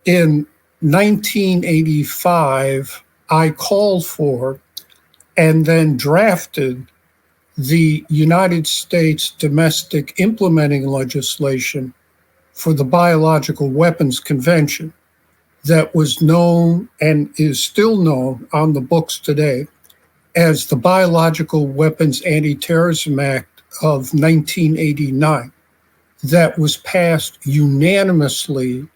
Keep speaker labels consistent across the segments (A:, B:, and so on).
A: in 1985, I called for and then drafted the United States domestic implementing legislation for the Biological Weapons Convention that was known and is still known on the books today as the Biological Weapons Anti-Terrorism Act of 1989, that was passed unanimously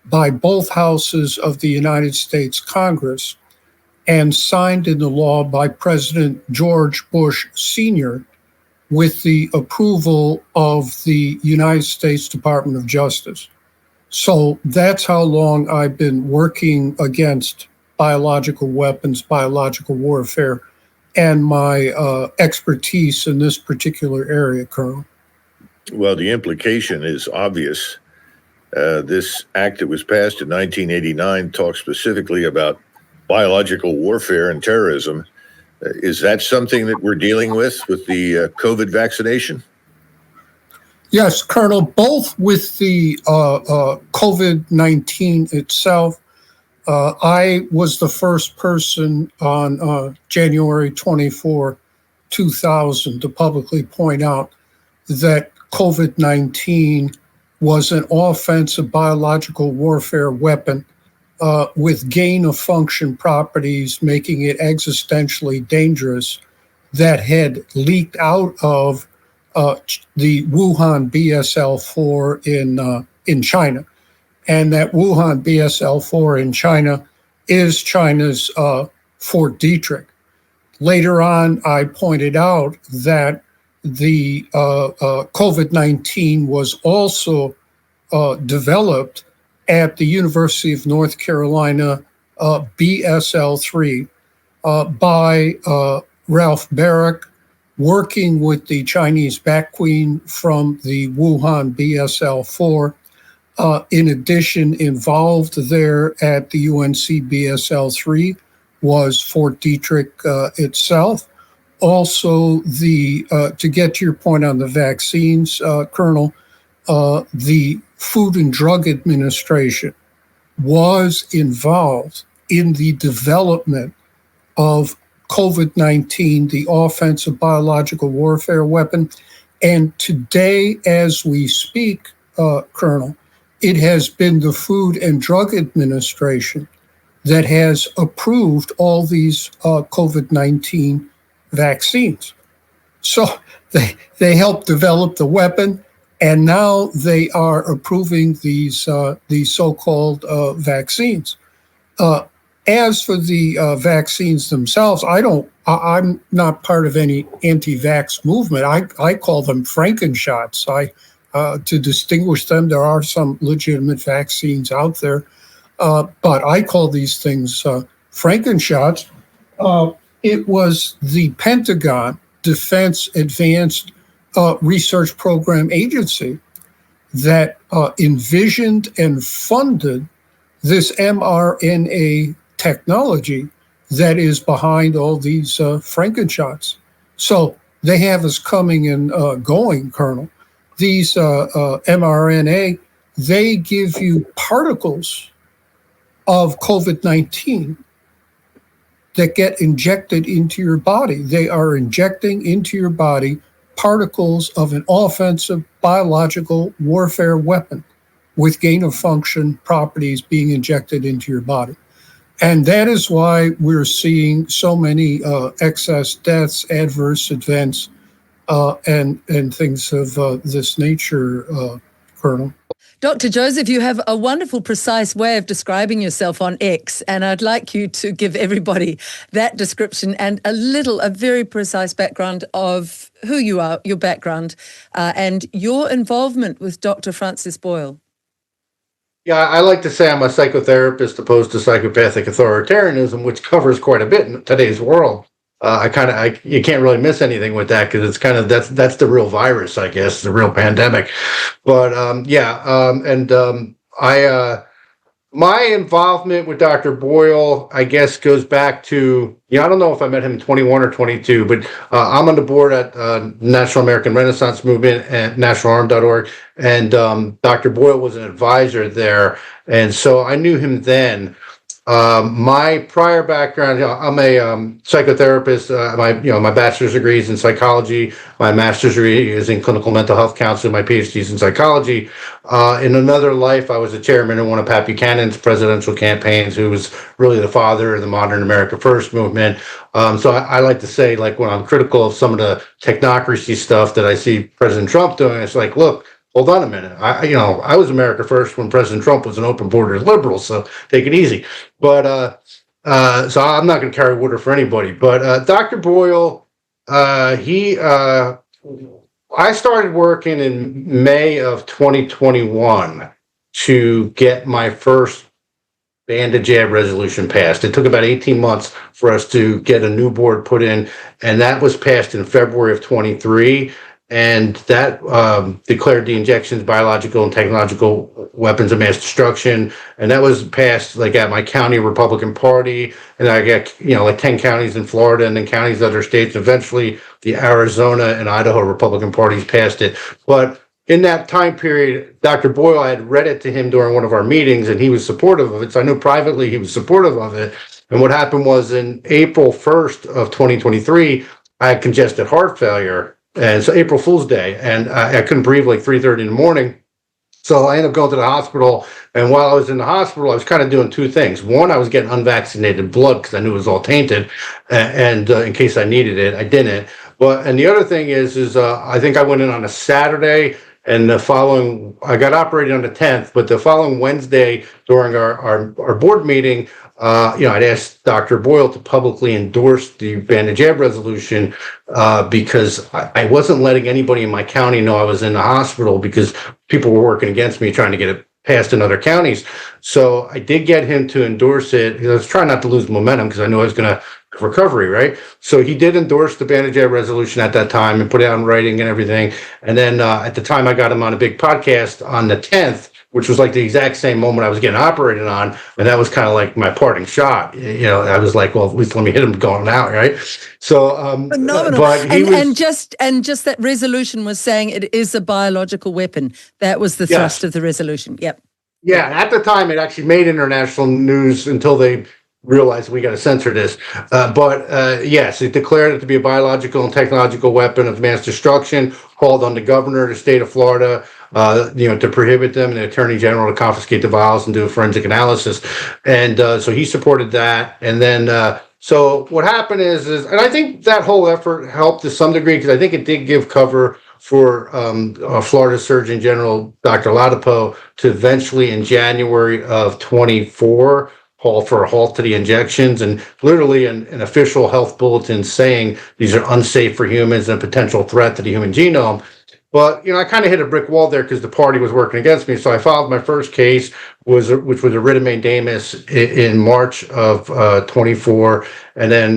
A: by both houses of the United States Congress and signed into law by President George Bush Sr. with the approval of the United States Department of Justice. So that's how long I've been working against biological weapons, biological warfare, and my expertise in this particular area, Colonel.
B: Well, the implication is obvious. This act that was passed in 1989 talks specifically about biological warfare and terrorism. Is that something that we're dealing with the COVID vaccination?
A: Yes, Colonel, both with the COVID-19 itself. I was the first person on January 24, 2000 to publicly point out that COVID-19 was an offensive biological warfare weapon with gain-of-function properties, making it existentially dangerous, that had leaked out of the Wuhan BSL-4 in China. And that Wuhan BSL-4 in China is China's Fort Detrick. Later on, I pointed out that the COVID-19 was also developed at the University of North Carolina BSL-3 by Ralph Barrick, working with the Chinese bat queen from the Wuhan BSL-4. In addition, involved there at the UNC BSL-3 was Fort Detrick itself. Also, to get to your point on the vaccines, Colonel, the Food and Drug Administration was involved in the development of COVID-19, the offensive biological warfare weapon. And today, as we speak, Colonel, it has been the Food and Drug Administration that has approved all these COVID-19 vaccines. So they helped develop the weapon, and now they are approving these so-called vaccines. As for the vaccines themselves, I'm not part of any anti-vax movement. I call them Frankenshots. To distinguish them, there are some legitimate vaccines out there, but I call these things Frankenshots. It was the Pentagon Defense Advanced Research Program Agency that envisioned and funded this mRNA technology that is behind all these Frankenshots. So they have us coming and going, Colonel. These mRNA, they give you particles of COVID-19 that get injected into your body. They are injecting into your body particles of an offensive biological warfare weapon with gain-of-function properties being injected into your body. And that is why we're seeing so many excess deaths, adverse events, and things of this nature, Colonel.
C: Dr. Joseph, you have a wonderful, precise way of describing yourself on X, and I'd like you to give everybody that description and a very precise background of who you are, your background, and your involvement with Dr. Francis Boyle.
D: Yeah, I like to say I'm a psychotherapist opposed to psychopathic authoritarianism, which covers quite a bit in today's world. You can't really miss anything with that because it's kind of that's the real virus, I guess, the real pandemic. But my involvement with Dr. Boyle, I guess, goes back to, I don't know if I met him in 21 or 22, but I'm on the board at National American Renaissance Movement and nationalarm.org. And Dr. Boyle was an advisor there. And so I knew him then. My prior background, I'm a psychotherapist. My bachelor's degree is in psychology. My master's degree is in clinical mental health counseling. My PhD is in psychology. In another life, I was a chairman of one of Pat Buchanan's presidential campaigns, who was really the father of the modern America First movement. So I like to say, like, when I'm critical of some of the technocracy stuff that I see President Trump doing, it's like, look, hold on a minute. I was America First when President Trump was an open borders liberal, so take it easy. But so I'm not going to carry water for anybody. But Dr. Boyle, I started working in May of 2021 to get my first ban to jab resolution passed. It took about 18 months for us to get a new board put in, and that was passed in February of 23. And that declared the injections biological and technological weapons of mass destruction. And that was passed like at my county Republican Party. And I got, like 10 counties in Florida and then counties in other states. Eventually, the Arizona and Idaho Republican parties passed it. But in that time period, Dr. Boyle, I had read it to him during one of our meetings, and he was supportive of it. So I knew privately he was supportive of it. And what happened was in April 1st of 2023, I had congestive heart failure. And so April Fool's Day, and I couldn't breathe like 3:30 in the morning. So I ended up going to the hospital. And while I was in the hospital, I was kind of doing two things. One, I was getting unvaccinated blood because I knew it was all tainted. And in case I needed it, I didn't. And the other thing is I think I went in on a Saturday, and I got operated on the 10th, but the following Wednesday during our board meeting, I'd asked Dr. Boyle to publicly endorse the ban to jab resolution because I wasn't letting anybody in my county know I was in the hospital because people were working against me trying to get it passed in other counties. So I did get him to endorse it. I was trying not to lose momentum because I knew I was going to recovery, right? So he did endorse the ban to jab resolution at that time and put it out in writing and everything. And then at the time, I got him on a big podcast on the 10th, which was like the exact same moment I was getting operated on. And that was kind of like my parting shot. I was like, well, at least let me hit him going out, right? So,
C: phenomenal.
D: But he
C: and just that resolution was saying it is a biological weapon. That was the thrust of the resolution. Yep.
D: Yeah. At the time, it actually made international news until they realized we got to censor this. Yes, it declared it to be a biological and technological weapon of mass destruction, called on the governor of the state of Florida, to prohibit them, and the attorney general to confiscate the vials and do a forensic analysis. And so he supported that. And then, so what happened is, and I think that whole effort helped to some degree, because I think it did give cover for Florida Surgeon General Dr. Ladapo to eventually, in January of 24, call for a halt to the injections, and literally an official health bulletin saying these are unsafe for humans and a potential threat to the human genome. But, I kind of hit a brick wall there because the party was working against me. So I filed my first case, which was a writ of mandamus in March of 24. And then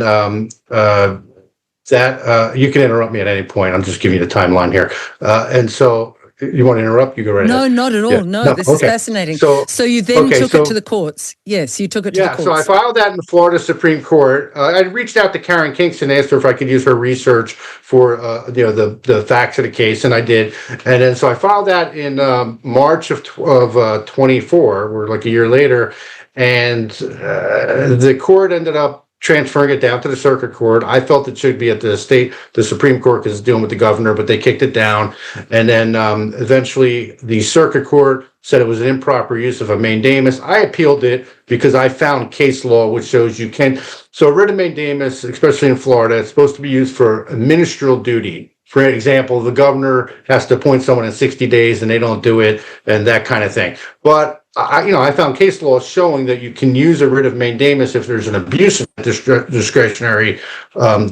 D: you can interrupt me at any point. I'm just giving you the timeline here. And so you want to interrupt? You go right ahead.
C: No, not at all.
D: Yeah.
C: No, this is fascinating. So you then took it to the courts. Yes, you took it to the courts.
D: So I filed that in the Florida Supreme Court. I reached out to Karen Kingston, asked her if I could use her research for the facts of the case, and I did. And then so I filed that in March of 24, or like a year later, and the court ended up transferring it down to the circuit court. I felt it should be at the Supreme Court because it's dealing with the governor, but they kicked it down. And then eventually the circuit court said it was an improper use of a mandamus. I appealed it because I found case law which shows you can. So a writ of mandamus, especially in Florida, it's supposed to be used for ministerial duty. For example, the governor has to appoint someone in 60 days and they don't do it, and that kind of thing. But I found case law showing that you can use a writ of mandamus if there's an abuse of discretionary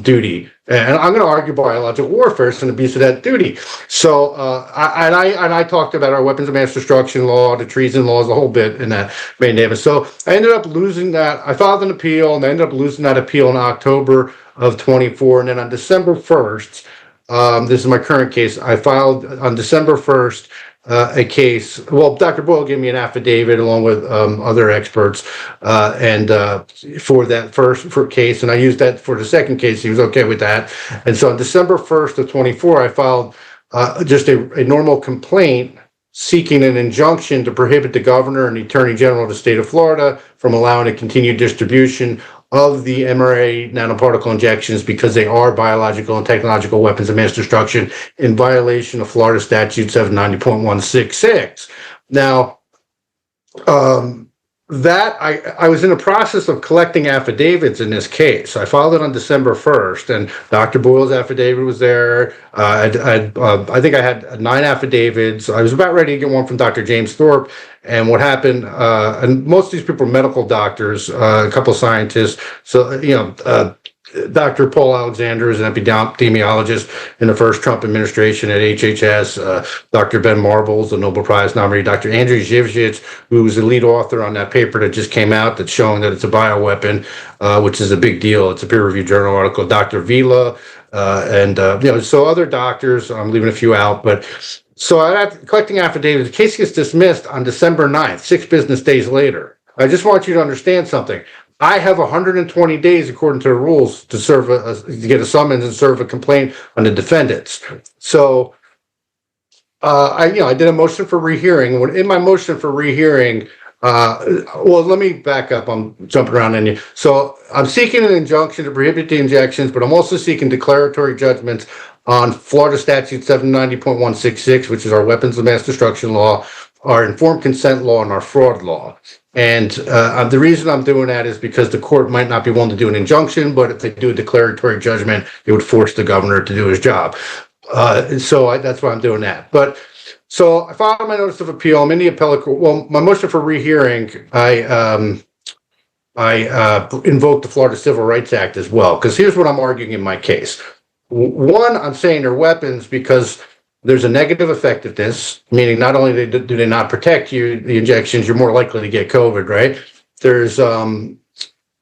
D: duty. And I'm going to argue biological warfare is an abuse of that duty. So, I talked about our weapons of mass destruction law, the treason laws, the whole bit in that mandamus. So I ended up losing that. I filed an appeal, and I ended up losing that appeal in October of 24. And then on December 1st, this is my current case, I filed on December 1st, a case. Well, Dr. Boyle gave me an affidavit along with other experts, and for that first case, and I used that for the second case. He was okay with that, and so on December 1st of 24, I filed just a normal complaint seeking an injunction to prohibit the governor and the attorney general of the state of Florida from allowing a continued distribution of the mRNA nanoparticle injections because they are biological and technological weapons of mass destruction in violation of Florida Statute 790.166. Now, that I was in the process of collecting affidavits in this case. I filed it on December 1st, and Dr. Boyle's affidavit was there. I think I had 9 affidavits. I was about ready to get one from Dr. James Thorpe. And what happened, and most of these people are medical doctors, a couple of scientists. So, Dr. Paul Alexander is an epidemiologist in the first Trump administration at HHS. Dr. Ben Marbles, the Nobel Prize nominee. Dr. Andrew Zhivzhits, who's the lead author on that paper that just came out that's showing that it's a bioweapon, which is a big deal. It's a peer-reviewed journal article. Dr. Vila, and so other doctors. I'm leaving a few out, but so I had collecting affidavits. The case gets dismissed on December 9th, 6 business days later. I just want you to understand something. I have 120 days, according to the rules, to serve to get a summons and serve a complaint on the defendants. So, I did a motion for rehearing. In my motion for rehearing, well, let me back up. I'm jumping around in you. So, I'm seeking an injunction to prohibit the injections, but I'm also seeking declaratory judgments on Florida Statute 790.166, which is our weapons of mass destruction law, our informed consent law, and our fraud law. And the reason I'm doing that is because the court might not be willing to do an injunction, but if they do a declaratory judgment, it would force the governor to do his job. So that's why I'm doing that. But so I filed my notice of appeal. I'm in the appellate court. Well, my motion for rehearing, I invoked the Florida Civil Rights Act as well, because here's what I'm arguing in my case. One, I'm saying they're weapons because there's a negative effectiveness, meaning not only do they not protect you, the injections, you're more likely to get COVID, right? There's,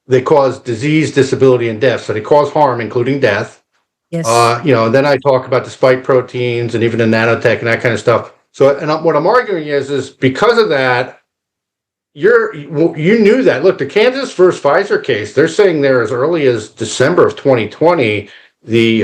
D: they cause disease, disability, and death. So they cause harm, including death.
C: Yes.
D: Then I talk about the spike proteins and even the nanotech and that kind of stuff. So, and what I'm arguing is because of that, you knew that. Look, the Kansas versus Pfizer case, they're saying there as early as December of 2020, the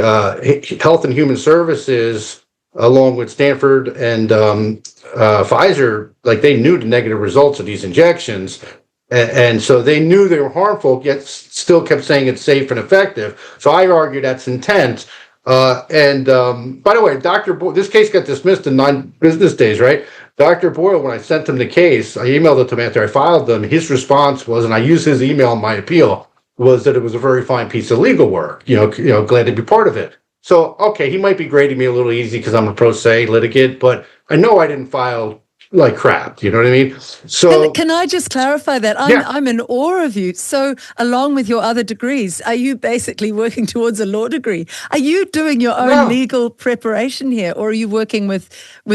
D: Health and Human Services, along with Stanford and Pfizer, like they knew the negative results of these injections. And so they knew they were harmful, yet still kept saying it's safe and effective. So I argue that's intent. By the way, Dr. Boyle, this case got dismissed in 9 business days, right? Dr. Boyle, when I sent him the case, I emailed it to him after I filed them. His response was, and I used his email in my appeal, was that it was a very fine piece of legal work. Glad to be part of it. So, okay, he might be grading me a little easy because I'm a pro se litigant, but I know I didn't file like crap. You know what I mean? So,
C: can I just clarify that? I'm in awe of you. So, along with your other degrees, are you basically working towards a law degree? Are you doing your own legal preparation here, or are you working with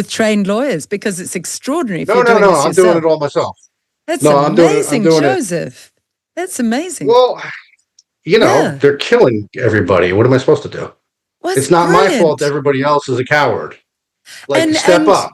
C: trained lawyers? Because it's extraordinary. If you're doing this
D: I'm
C: yourself.
D: doing it all myself.
C: That's
D: I'm
C: amazing,
D: doing
C: Joseph. That's amazing.
D: Well, they're killing everybody. What am I supposed to do?
C: Well,
D: it's not
C: brilliant.
D: my fault everybody else is a coward. Step
C: And
D: up.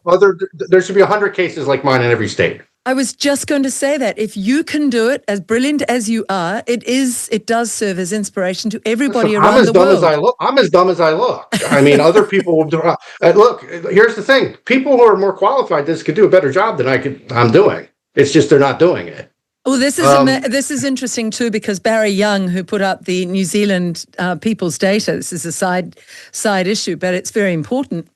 D: There should be 100 cases like mine in every state.
C: I was just going to say that if you can do it, as brilliant as you are, it does serve as inspiration to everybody around the world.
D: I'm as dumb as I look. I mean, other people will do. Look, here's the thing: people who are more qualified than this could do a better job than I'm doing. It's just they're not doing it.
C: Well, this is interesting too, because Barry Young, who put up the New Zealand people's data, this is a side issue, but it's very important.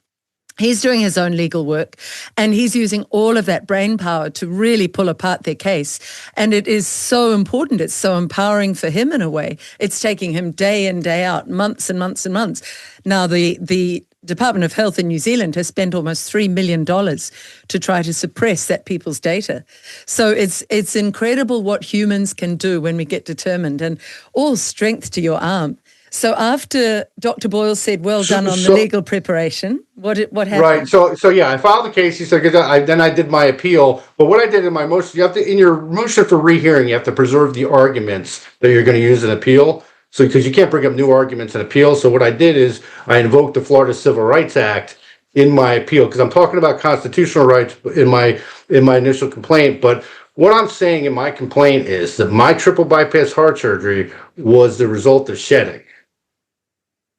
C: He's doing his own legal work, and he's using all of that brain power to really pull apart their case. And it is so important. It's so empowering for him in a way. It's taking him day in, day out, months and months and months. Now, the Department of Health in New Zealand has spent almost $3 million to try to suppress that people's data. So it's incredible what humans can do when we get determined, and all strength to your arm. So after Dr. Boyle said, well done on the legal preparation, what happened?
D: Right. So yeah, I filed the case. He said, then I did my appeal. But what I did in my motion, in your motion for rehearing, you have to preserve the arguments that you're going to use in appeal. So because you can't bring up new arguments in appeal. So what I did is I invoked the Florida Civil Rights Act in my appeal, because I'm talking about constitutional rights in my initial complaint. But what I'm saying in my complaint is that my triple bypass heart surgery was the result of shedding.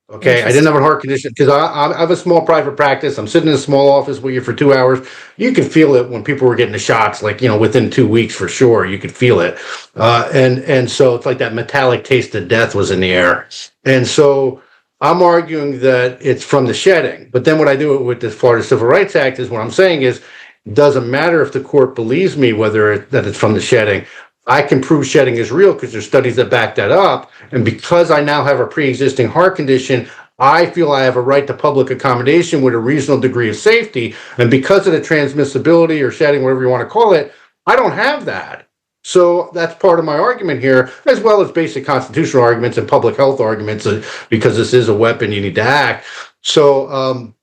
D: Okay, I didn't have a heart condition because I have a small private practice. I'm sitting in a small office with you for 2 hours. You could feel it when people were getting the shots, like, within 2 weeks for sure. You could feel it. And so it's like that metallic taste of death was in the air. And so I'm arguing that it's from the shedding. But then what I do with the Florida Civil Rights Act is what I'm saying is, it doesn't matter if the court believes me that it's from the shedding. I can prove shedding is real because there's studies that back that up. And because I now have a pre-existing heart condition, I feel I have a right to public accommodation with a reasonable degree of safety. And because of the transmissibility or shedding, whatever you want to call it, I don't have that. So that's part of my argument here, as well as basic constitutional arguments and public health arguments, because this is a weapon, you need to act. So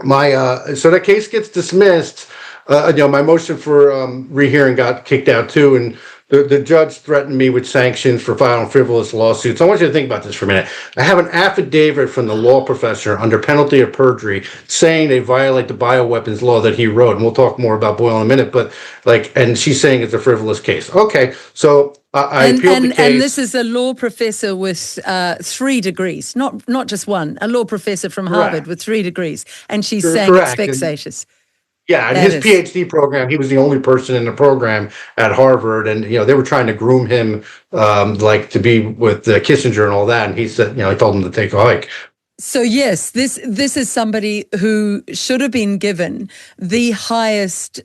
D: so that case gets dismissed. My motion for rehearing got kicked out too, and the judge threatened me with sanctions for filing frivolous lawsuits. I want you to think about this for a minute. I have an affidavit from the law professor under penalty of perjury saying they violate the bioweapons law that he wrote, and we'll talk more about Boyle in a minute. But and she's saying it's a frivolous case. Okay, so I appealed the case.
C: And this is a law professor with 3 degrees, not just one. A law professor from Harvard with 3 degrees, and she's saying it's vexatious.
D: Yeah, in his PhD program, he was the only person in the program at Harvard, and they were trying to groom him, to be with Kissinger and all that. And he said, he told him to take a hike.
C: So yes, this is somebody who should have been given the highest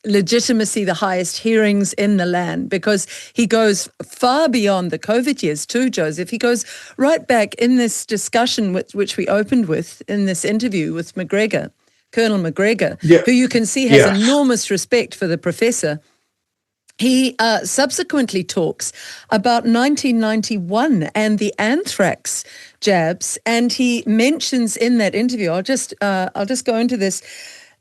C: legitimacy, the highest hearings in the land, because he goes far beyond the COVID years too, Joseph. He goes right back in this discussion which we opened with in this interview with McGregor. Colonel McGregor, who you can see has enormous respect for the professor. He subsequently talks about 1991 and the anthrax jabs, and he mentions in that interview, I'll just go into this,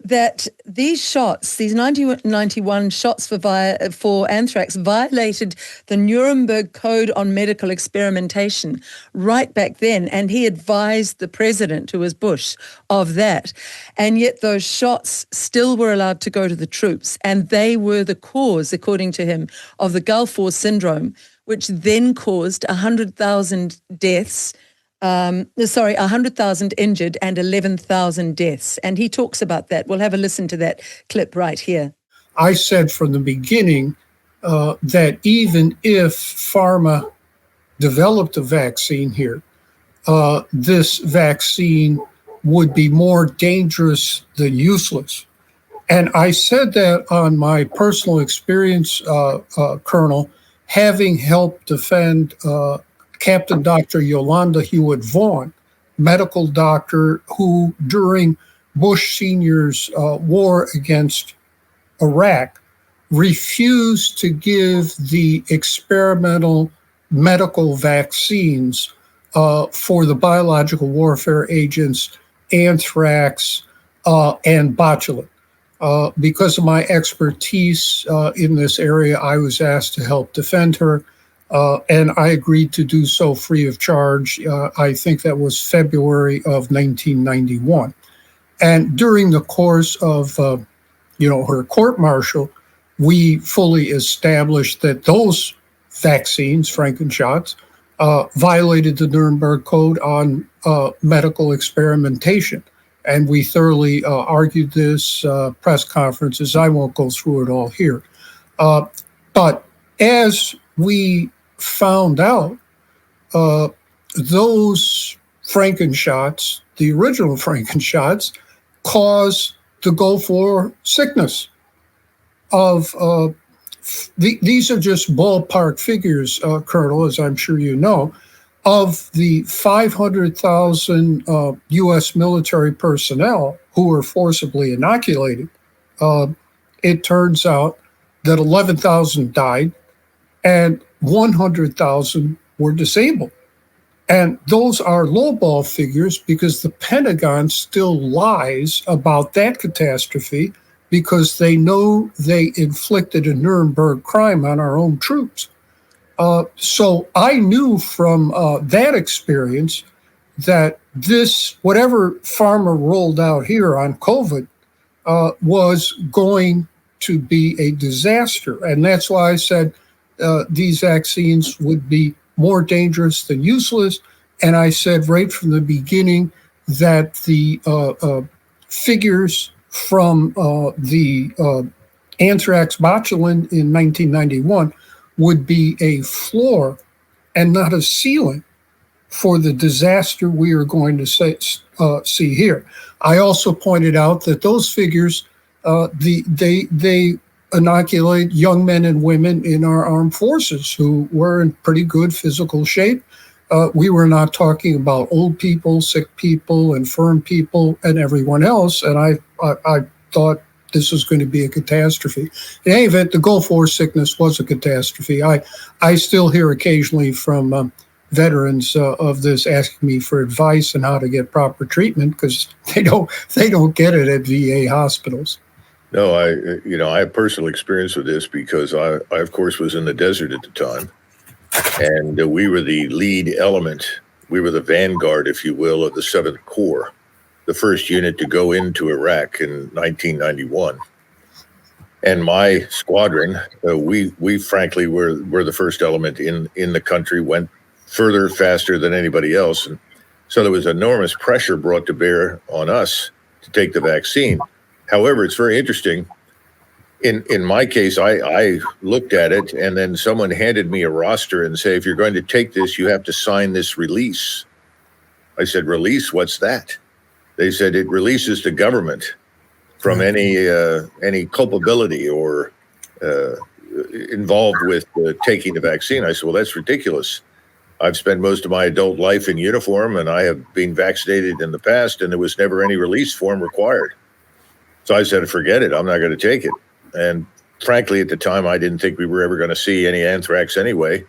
C: that these shots, these 1991 shots for anthrax violated the Nuremberg Code on Medical Experimentation right back then, and he advised the president, who was Bush, of that. And yet those shots still were allowed to go to the troops, and they were the cause, according to him, of the Gulf War syndrome, which then caused 100,000 deaths. 100,000 injured and 11,000 deaths. And he talks about that. We'll have a listen to that clip right here.
A: I said from the beginning that even if pharma developed a vaccine here, this vaccine would be more dangerous than useless. And I said that on my personal experience, Colonel, having helped defend Captain Dr. Yolanda Hewitt Vaughn, medical doctor who, during Bush Sr.'s war against Iraq, refused to give the experimental medical vaccines for the biological warfare agents anthrax and botulinum. Because of my expertise in this area, I was asked to help defend her. And I agreed to do so free of charge. I think that was February of 1991. And during the course of, her court-martial, we fully established that those vaccines, Frankenshots, violated the Nuremberg Code on medical experimentation. And we thoroughly argued this, press conferences. I won't go through it all here. But as we found out, those Frankenshots, the original Frankenshots, caused the Gulf War sickness. These are just ballpark figures, Colonel, as I'm sure you know. Of the 500,000 U.S. military personnel who were forcibly inoculated, it turns out that 11,000 died and 100,000 were disabled. And those are lowball figures because the Pentagon still lies about that catastrophe because they know they inflicted a Nuremberg crime on our own troops. So I knew from that experience that this, whatever pharma rolled out here on COVID, was going to be a disaster. And that's why I said these vaccines would be more dangerous than useless. And I said right from the beginning that the figures from the anthrax botulin in 1991 would be a floor and not a ceiling for the disaster we are going to see here. I also pointed out that those figures, they inoculate young men and women in our armed forces who were in pretty good physical shape. We were not talking about old people, sick people, infirm people, and everyone else. And I thought this was going to be a catastrophe. In any event, the Gulf War sickness was a catastrophe. I still hear occasionally from veterans of this asking me for advice on how to get proper treatment because they don't get it at VA hospitals.
B: No, I have personal experience with this because I of course was in the desert at the time, and we were the lead element. We were the vanguard, if you will, of the 7th Corps, the first unit to go into Iraq in 1991. And my squadron, we frankly were the first element in the country, went further, faster than anybody else. And so there was enormous pressure brought to bear on us to take the vaccine. However, it's very interesting. In my case, I looked at it and then someone handed me a roster and said, if you're going to take this, you have to sign this release. I said, release? What's that? They said it releases the government from any culpability or involved with taking the vaccine. I said, well, that's ridiculous. I've spent most of my adult life in uniform, and I have been vaccinated in the past, and there was never any release form required. So I said, forget it. I'm not going to take it. And frankly, at the time, I didn't think we were ever going to see any anthrax anyway,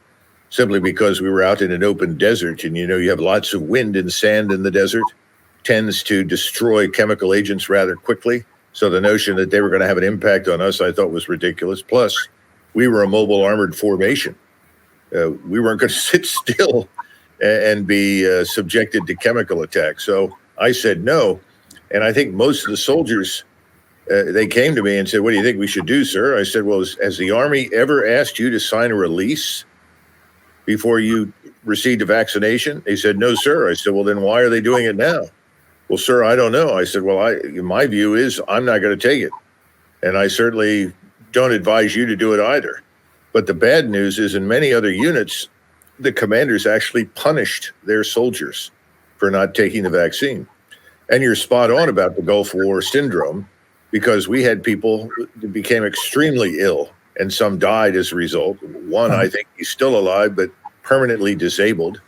B: simply because we were out in an open desert. And, you have lots of wind and sand in the desert, tends to destroy chemical agents rather quickly. So the notion that they were going to have an impact on us, I thought was ridiculous. Plus, we were a mobile armored formation. We weren't going to sit still and be subjected to chemical attacks. So I said no. And I think most of the soldiers, they came to me and said, what do you think we should do, sir? I said, well, has the Army ever asked you to sign a release before you received a vaccination? They said, no, sir. I said, well, then why are they doing it now? Well, sir, I don't know. I said, well, my view is I'm not going to take it. And I certainly don't advise you to do it either. But the bad news is in many other units, the commanders actually punished their soldiers for not taking the vaccine. And you're spot on about the Gulf War syndrome, because we had people who became extremely ill and some died as a result. One, I think he's still alive, but permanently disabled.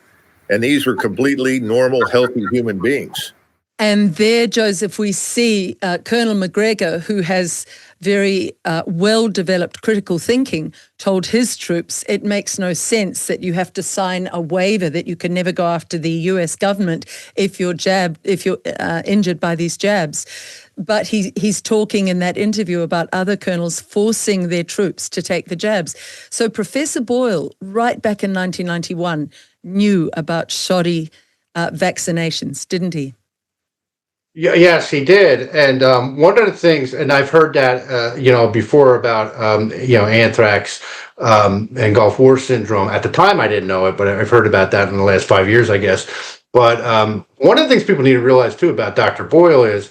B: And these were completely normal, healthy human beings.
C: And there, Joseph, we see Colonel McGregor, who has very well-developed critical thinking, told his troops it makes no sense that you have to sign a waiver that you can never go after the US government if you're injured by these jabs. But he's talking in that interview about other colonels forcing their troops to take the jabs. So Professor Boyle, right back in 1991, knew about shoddy vaccinations, didn't he?
D: Yeah, yes, he did. And one of the things, and I've heard that, before about, anthrax and Gulf War syndrome. At the time, I didn't know it, but I've heard about that in the last 5 years, I guess. But one of the things people need to realize, too, about Dr. Boyle is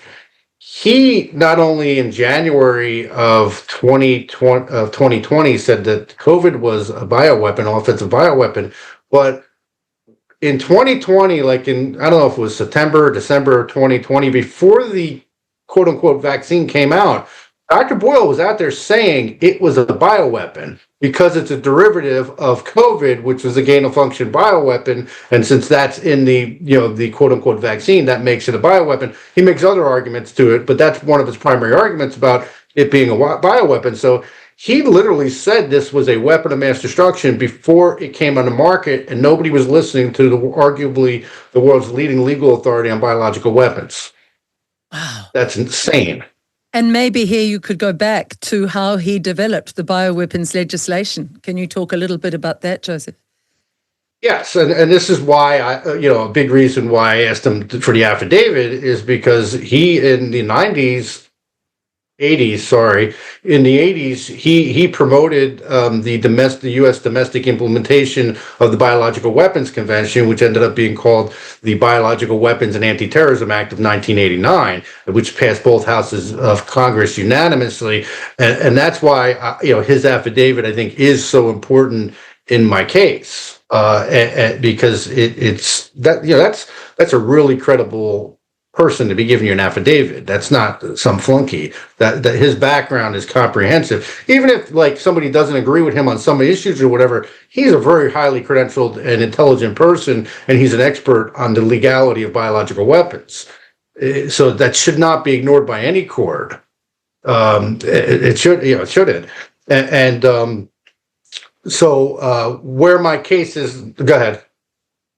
D: he not only in January of 2020 said that COVID was a bioweapon, offensive bioweapon, but in 2020, like in, I don't know if it was September or December 2020, before the quote unquote vaccine came out, Dr. Boyle was out there saying it was a bioweapon because it's a derivative of COVID, which was a gain of function bioweapon. And since that's in the quote unquote vaccine, that makes it a bioweapon. He makes other arguments to it, but that's one of his primary arguments about it being a bioweapon. So he literally said this was a weapon of mass destruction before it came on the market, and nobody was listening to arguably the world's leading legal authority on biological weapons.
C: Wow.
D: That's insane.
C: And maybe here you could go back to how he developed the bioweapons legislation. Can you talk a little bit about that, Joseph?
D: Yes, and this is why a big reason why I asked him for the affidavit is because he in the 90s 80s, sorry, in the 80s, he promoted the U.S. domestic implementation of the Biological Weapons Convention, which ended up being called the Biological Weapons and Anti-Terrorism Act of 1989, which passed both houses of Congress unanimously, and that's why his affidavit I think is so important in my case, because it's that that's a really credible person to be giving you an affidavit. That's not some flunky. That his background is comprehensive. Even if like somebody doesn't agree with him on some issues or whatever, he's a very highly credentialed and intelligent person, and he's an expert on the legality of biological weapons. So that should not be ignored by any court. It should, it shouldn't. So where my case is, go ahead.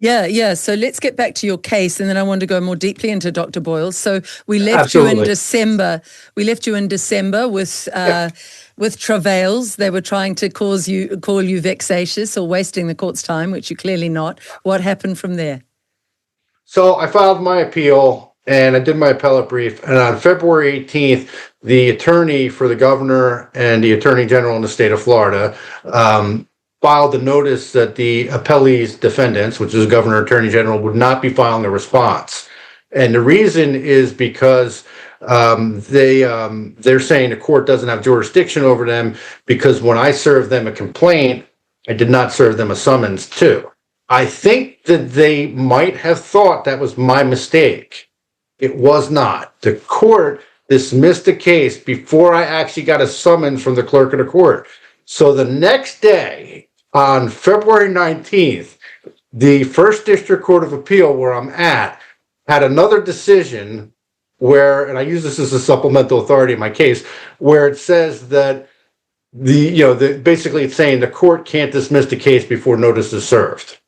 C: Yeah. So let's get back to your case, and then I want to go more deeply into Dr. Boyle. So we left you in
D: Absolutely.
C: December. We left you in December with travails. They were trying to call you vexatious or wasting the court's time, which you're clearly not. What happened from there?
D: So I filed my appeal and I did my appellate brief. And on February 18th, the attorney for the governor and the attorney general in the state of Florida filed a notice that the appellee's defendants, which is the governor, attorney general, would not be filing a response. And the reason is because they're saying the court doesn't have jurisdiction over them because when I served them a complaint, I did not serve them a summons too. I think that they might have thought that was my mistake. It was not. The court dismissed the case before I actually got a summons from the clerk of the court. So the next day, on February 19th, the First District Court of Appeal, where I'm at, had another decision where, and I use this as a supplemental authority in my case, where it says that basically it's saying the court can't dismiss the case before notice is served.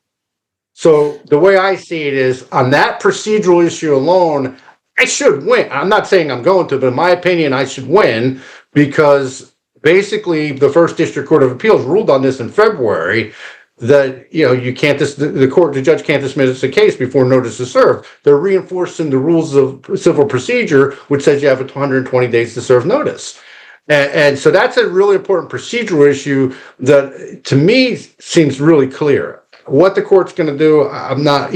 D: So the way I see it is, on that procedural issue alone, I should win. I'm not saying I'm going to, but in my opinion, I should win because basically the First District Court of Appeals ruled on this in February that you can't the judge can't dismiss the case before notice is served. They're reinforcing the rules of civil procedure, which says you have 120 days to serve notice. And so that's a really important procedural issue that to me seems really clear. What the court's going to do, I'm not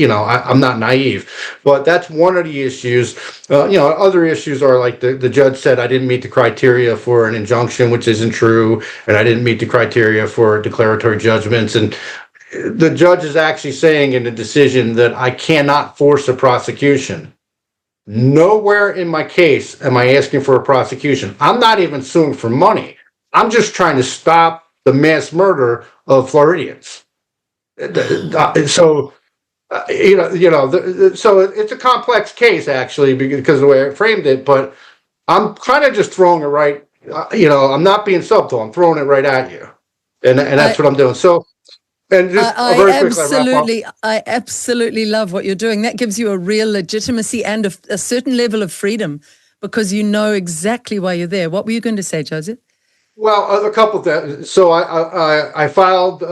D: naive, but that's one of the issues. Other issues are like the judge said I didn't meet the criteria for an injunction, which isn't true, and I didn't meet the criteria for declaratory judgments. And the judge is actually saying in the decision that I cannot force a prosecution. Nowhere in my case am I asking for a prosecution. I'm not even suing for money. I'm just trying to stop the mass murder of Floridians. So so it's a complex case actually because of the way I framed it, but I'm kind of just throwing it right. I'm not being subtle. I'm throwing it right at you, and that's what I'm doing. So, and just very quickly,
C: I absolutely love what you're doing. That gives you a real legitimacy and a certain level of freedom because you know exactly why you're there. What were you going to say, Joseph?
D: Well, a couple of things. So I filed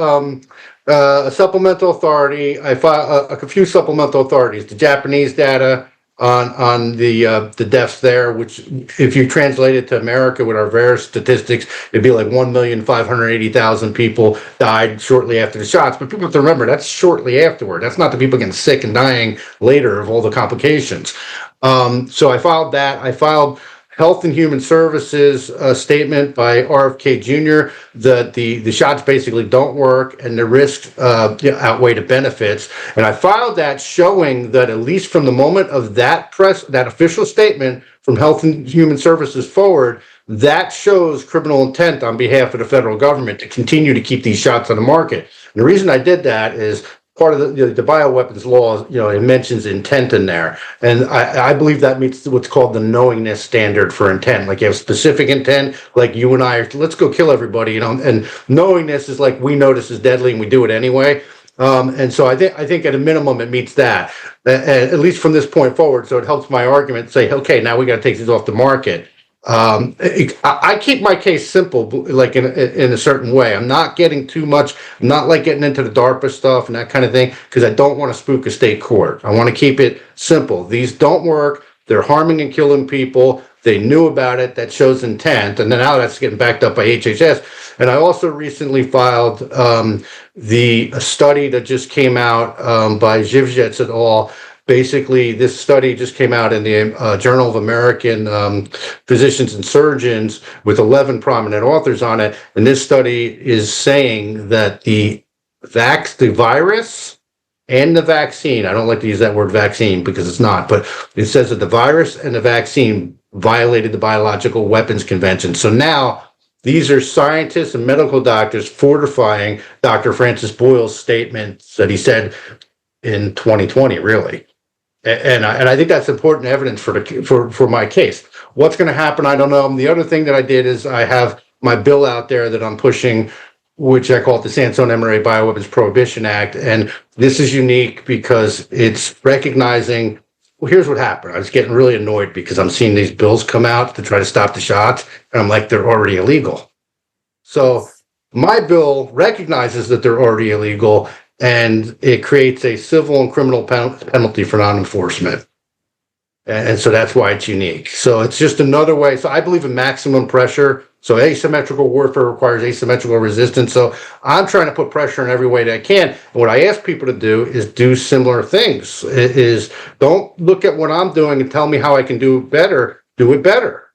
D: a supplemental authority. I filed a few supplemental authorities. The Japanese data on the deaths there, which if you translate it to America with our various statistics, it'd be like 1,580,000 people died shortly after the shots. But people have to remember that's shortly afterward. That's not the people getting sick and dying later of all the complications. So I filed that. I filed Health and Human Services statement by RFK Jr. that the shots basically don't work and the risks outweigh the benefits. And I filed that showing that at least from the moment of that official statement from Health and Human Services forward, that shows criminal intent on behalf of the federal government to continue to keep these shots on the market. And the reason I did that is part of the bioweapons law, it mentions intent in there. And I believe that meets what's called the knowingness standard for intent. Like you have specific intent, like you and I are, let's go kill everybody, and knowingness is like we know this is deadly and we do it anyway. And so I think at a minimum it meets that, at least from this point forward. So it helps my argument say, okay, now we got to take these off the market. I keep my case simple, like in a certain way. I'm not getting too much. I'm not like getting into the DARPA stuff and that kind of thing because I don't want to spook a state court. I want to keep it simple. These don't work. They're harming and killing people. They knew about it. That shows intent, and then now that's getting backed up by HHS. And I also recently filed the study that just came out by Zhivjets et al. Basically, this study just came out in the Journal of American Physicians and Surgeons with 11 prominent authors on it. And this study is saying that the virus and the vaccine, I don't like to use that word vaccine because it's not, but it says that the virus and the vaccine violated the Biological Weapons Convention. So now these are scientists and medical doctors fortifying Dr. Francis Boyle's statements that he said in 2020, really. And I think that's important evidence for my case. What's going to happen, I don't know. The other thing that I did is I have my bill out there that I'm pushing, which I call it the Sansone mRNA Bioweapons Prohibition Act. And this is unique because it's recognizing, well, here's what happened. I was getting really annoyed because I'm seeing these bills come out to try to stop the shots, and I'm like, they're already illegal. So my bill recognizes that they're already illegal, and it creates a civil and criminal penalty for non-enforcement. And so that's why it's unique. So it's just another way. So I believe in maximum pressure. So asymmetrical warfare requires asymmetrical resistance. So I'm trying to put pressure in every way that I can. And what I ask people to do is do similar things. Don't look at what I'm doing and tell me how I can do it better. Do it better.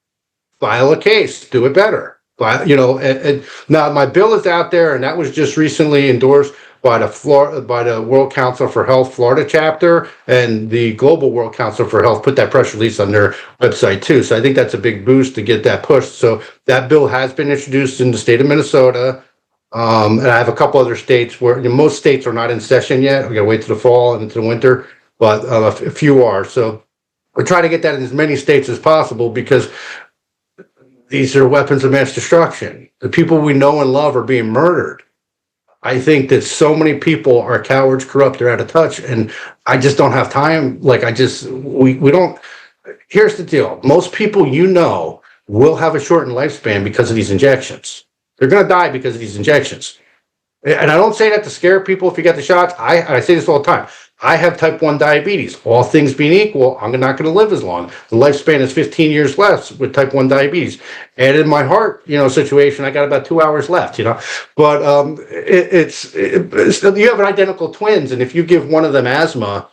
D: File a case. Do it better. And now my bill is out there, and that was just recently endorsed by the World Council for Health Florida chapter, and the Global World Council for Health put that press release on their website too. So I think that's a big boost to get that pushed. So that bill has been introduced in the state of Minnesota. And I have a couple other states where most states are not in session yet. We got to wait to the fall and into the winter, but a few are. So we're trying to get that in as many states as possible because these are weapons of mass destruction. The people we know and love are being murdered. I think that so many people are cowards, corrupt, they're out of touch, and I just don't have time. We don't. Here's the deal. Most people will have a shortened lifespan because of these injections. They're going to die because of these injections. And I don't say that to scare people if you get the shots. I say this all the time. I have type 1 diabetes. All things being equal, I'm not going to live as long. The lifespan is 15 years less with type 1 diabetes. And in my heart, situation, I got about 2 hours left, But you have identical twins, and if you give one of them asthma,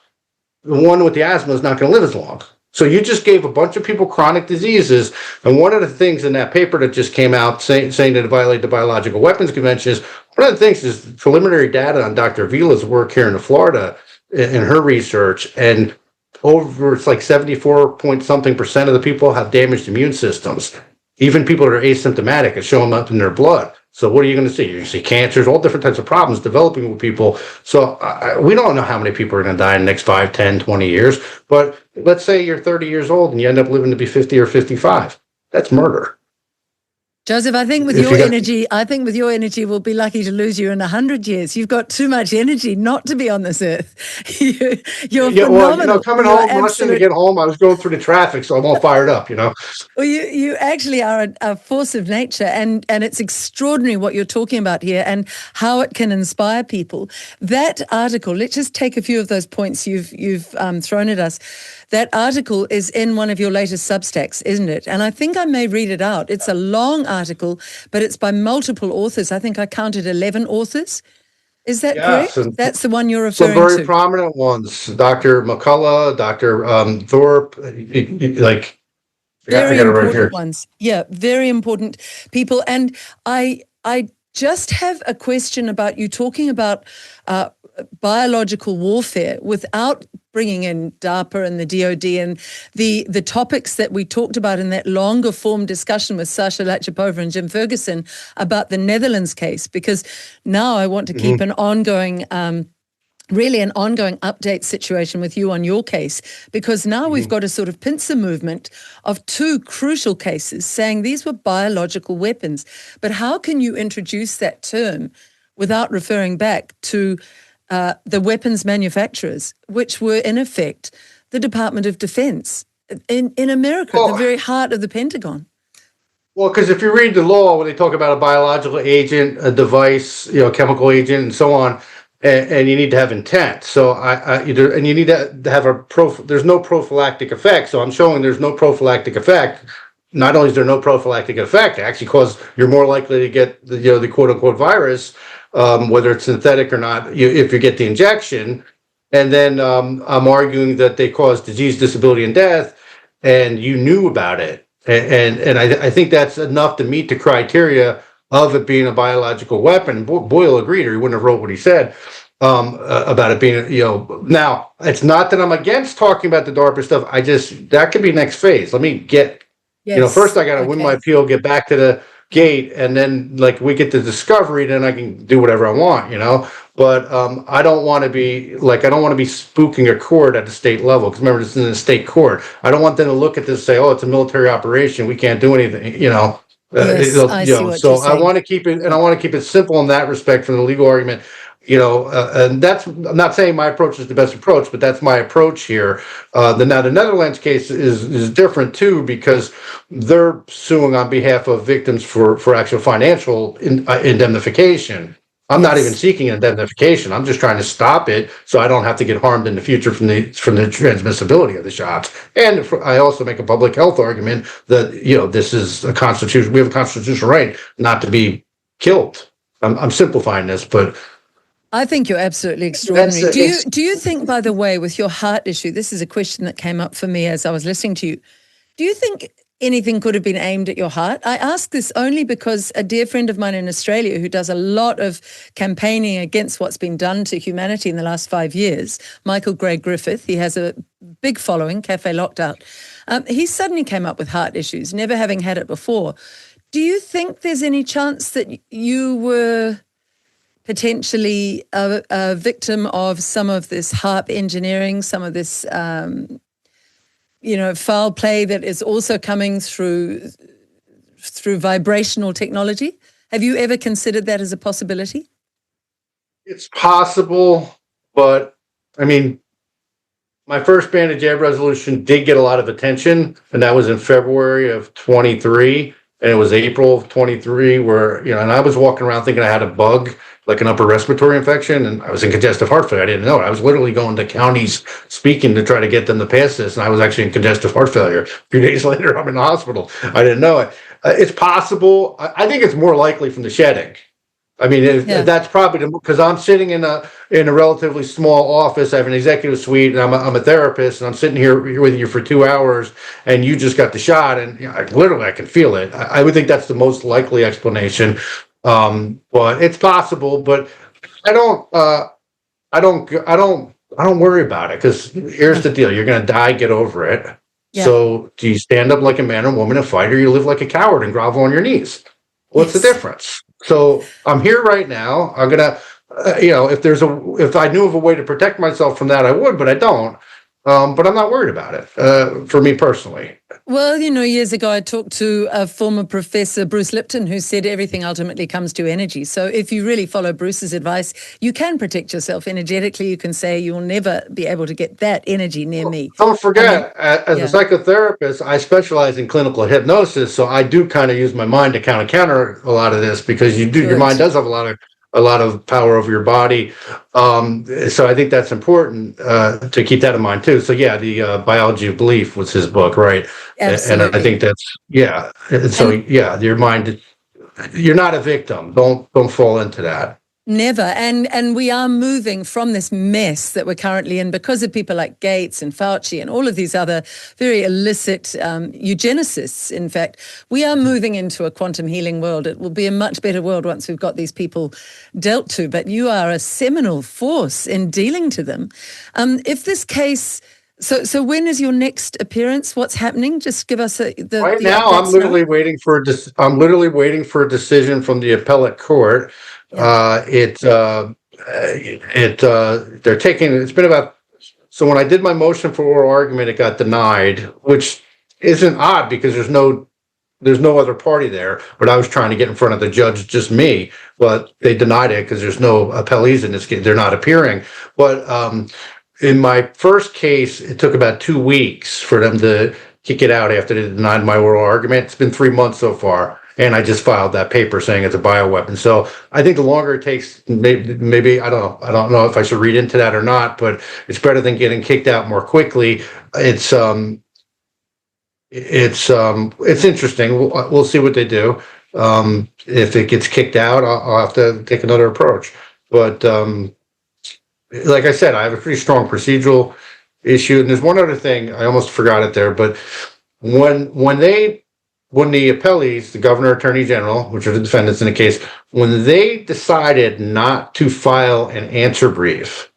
D: the one with the asthma is not going to live as long. So you just gave a bunch of people chronic diseases. And one of the things in that paper that just came out saying that it violated the Biological Weapons Convention is, one of the things is preliminary data on Dr. Vila's work here in Florida in her research, and it's like 74% of the people have damaged immune systems. Even people that are asymptomatic, it's showing up in their blood. So what are you going to see? You're going to see cancers, all different types of problems developing with people. So we don't know how many people are going to die in the next 5, 10, 20 years. But let's say you're 30 years old and you end up living to be 50 or 55. That's murder.
C: Joseph, I think with your energy, we'll be lucky to lose you in 100 years. You've got too much energy not to be on this earth. You're phenomenal.
D: Well, coming home, rushing to get home, I was going through the traffic, so I'm all fired up, Well,
C: you actually are a force of nature, and it's extraordinary what you're talking about here and how it can inspire people. That article, let's just take a few of those points you've thrown at us. That article is in one of your latest Substacks, isn't it? And I think I may read it out. It's a long article, but it's by multiple authors. I think I counted 11 authors. Is that correct? That's the one you're referring to.
D: Some very prominent ones. Dr. McCullough, Dr. Thorpe,
C: very important ones. Yeah, very important people. And I just have a question about you talking about biological warfare without bringing in DARPA and the DOD and the topics that we talked about in that longer form discussion with Sasha Lachapova and Jim Ferguson about the Netherlands case, because now I want to keep an ongoing really an ongoing update situation with you on your case, because now we've got a sort of pincer movement of two crucial cases saying these were biological weapons. But how can you introduce that term without referring back to the weapons manufacturers, which were in effect the Department of Defense in America, at the very heart of the Pentagon?
D: Well, because if you read the law, when they talk about a biological agent, a device, chemical agent, and so on, and you need to have intent. So and you need to have there's no prophylactic effect. So I'm showing there's no prophylactic effect. Not only is there no prophylactic effect, actually, cause you're more likely to get the quote unquote virus, whether it's synthetic or not, if you get the injection. And then I'm arguing that they cause disease, disability, and death, and you knew about it. And I think that's enough to meet the criteria of it being a biological weapon. Boyle agreed, or he wouldn't have wrote what he said about it being, Now, it's not that I'm against talking about the DARPA stuff. That could be next phase. Let me get,
C: Yes.
D: first I got to win my appeal, get back to the gate, and then like we get the discovery, then I can do whatever I want, But I don't want to be spooking a court at the state level, because remember, this is in the state court. I don't want them to look at this and say, "Oh, it's a military operation. We can't do anything."
C: Yes, I see what
D: So
C: you're saying.
D: I want to keep it, and I want to keep it simple in that respect from the legal argument. And I'm not saying my approach is the best approach, but that's my approach here. The Netherlands case is different too, because they're suing on behalf of victims for actual financial indemnification. I'm not even seeking indemnification. I'm just trying to stop it so I don't have to get harmed in the future from the transmissibility of the shots. And I also make a public health argument that this is a constitution. We have a constitutional right not to be killed. I'm simplifying this, but
C: I think you're absolutely extraordinary. Do you think, by the way, with your heart issue, this is a question that came up for me as I was listening to you. Do you think anything could have been aimed at your heart? I ask this only because a dear friend of mine in Australia who does a lot of campaigning against what's been done to humanity in the last 5 years, Michael Gray Griffith, he has a big following, Cafe Locked-Out. He suddenly came up with heart issues, never having had it before. Do you think there's any chance that you were potentially a victim of some of this HARP engineering, some of this, foul play that is also coming through vibrational technology? Have you ever considered that as a possibility?
D: It's possible, but I mean, my first banded jab resolution did get a lot of attention, and that was in February of 23, and it was April of 23 where, and I was walking around thinking I had a bug, like an upper respiratory infection, and I was in congestive heart failure. I didn't know it. I was literally going to counties speaking to try to get them to pass this, and I was actually in congestive heart failure. A few days later, I'm in the hospital. I didn't know it. It's possible. I think it's more likely from the shedding. I mean, that's probably because I'm sitting in a relatively small office. I have an executive suite, and I'm a therapist, and I'm sitting here with you for 2 hours, and you just got the shot, and I can feel it. I would think that's the most likely explanation. But it's possible, but I don't worry about it, because here's the deal. You're going to die, get over it. Yeah. So do you stand up like a man or woman and fight, or you live like a coward and grovel on your knees? What's the difference? So I'm here right now. I'm going to, if I knew of a way to protect myself from that, I would, but I don't. But I'm not worried about it, for me personally.
C: Well, years ago, I talked to a former professor, Bruce Lipton, who said everything ultimately comes to energy. So if you really follow Bruce's advice, you can protect yourself energetically. You can say you'll never be able to get that energy near me.
D: Don't forget, as a psychotherapist, I specialize in clinical hypnosis. So I do kind of use my mind to counter a lot of this, because your mind does have a lot of power over your body. So I think that's important to keep that in mind too. So yeah, the Biology of Belief was his book, right? Absolutely. And I think that's, so your mind, you're not a victim. Don't fall into that.
C: Never. And we are moving from this mess that we're currently in because of people like Gates and Fauci and all of these other very illicit eugenicists. In fact, we are moving into a quantum healing world. It will be a much better world once we've got these people dealt to. But you are a seminal force in dealing to them. If this case... So when is your next appearance? What's happening? Just give us
D: right now. I'm literally waiting for a decision from the appellate court. Yeah. They're taking. It's been about. So when I did my motion for oral argument, it got denied, which isn't odd because there's no other party there. But I was trying to get in front of the judge, just me. But they denied it because there's no appellees in this case. They're not appearing. But in my first case, it took about 2 weeks for them kick it out after they denied my oral argument. It's been 3 months so far, and I just filed that paper saying it's a bioweapon. So I think the longer it takes, maybe I don't know if I should read into that or not, but it's better than getting kicked out more quickly. It's interesting. We'll see what they do. If it gets kicked out, I'll have to take another approach. But like I said, I have a pretty strong procedural issue. And there's one other thing, I almost forgot it there, but when the appellees, the governor, attorney general, which are the defendants in the case, when they decided not to file an answer brief,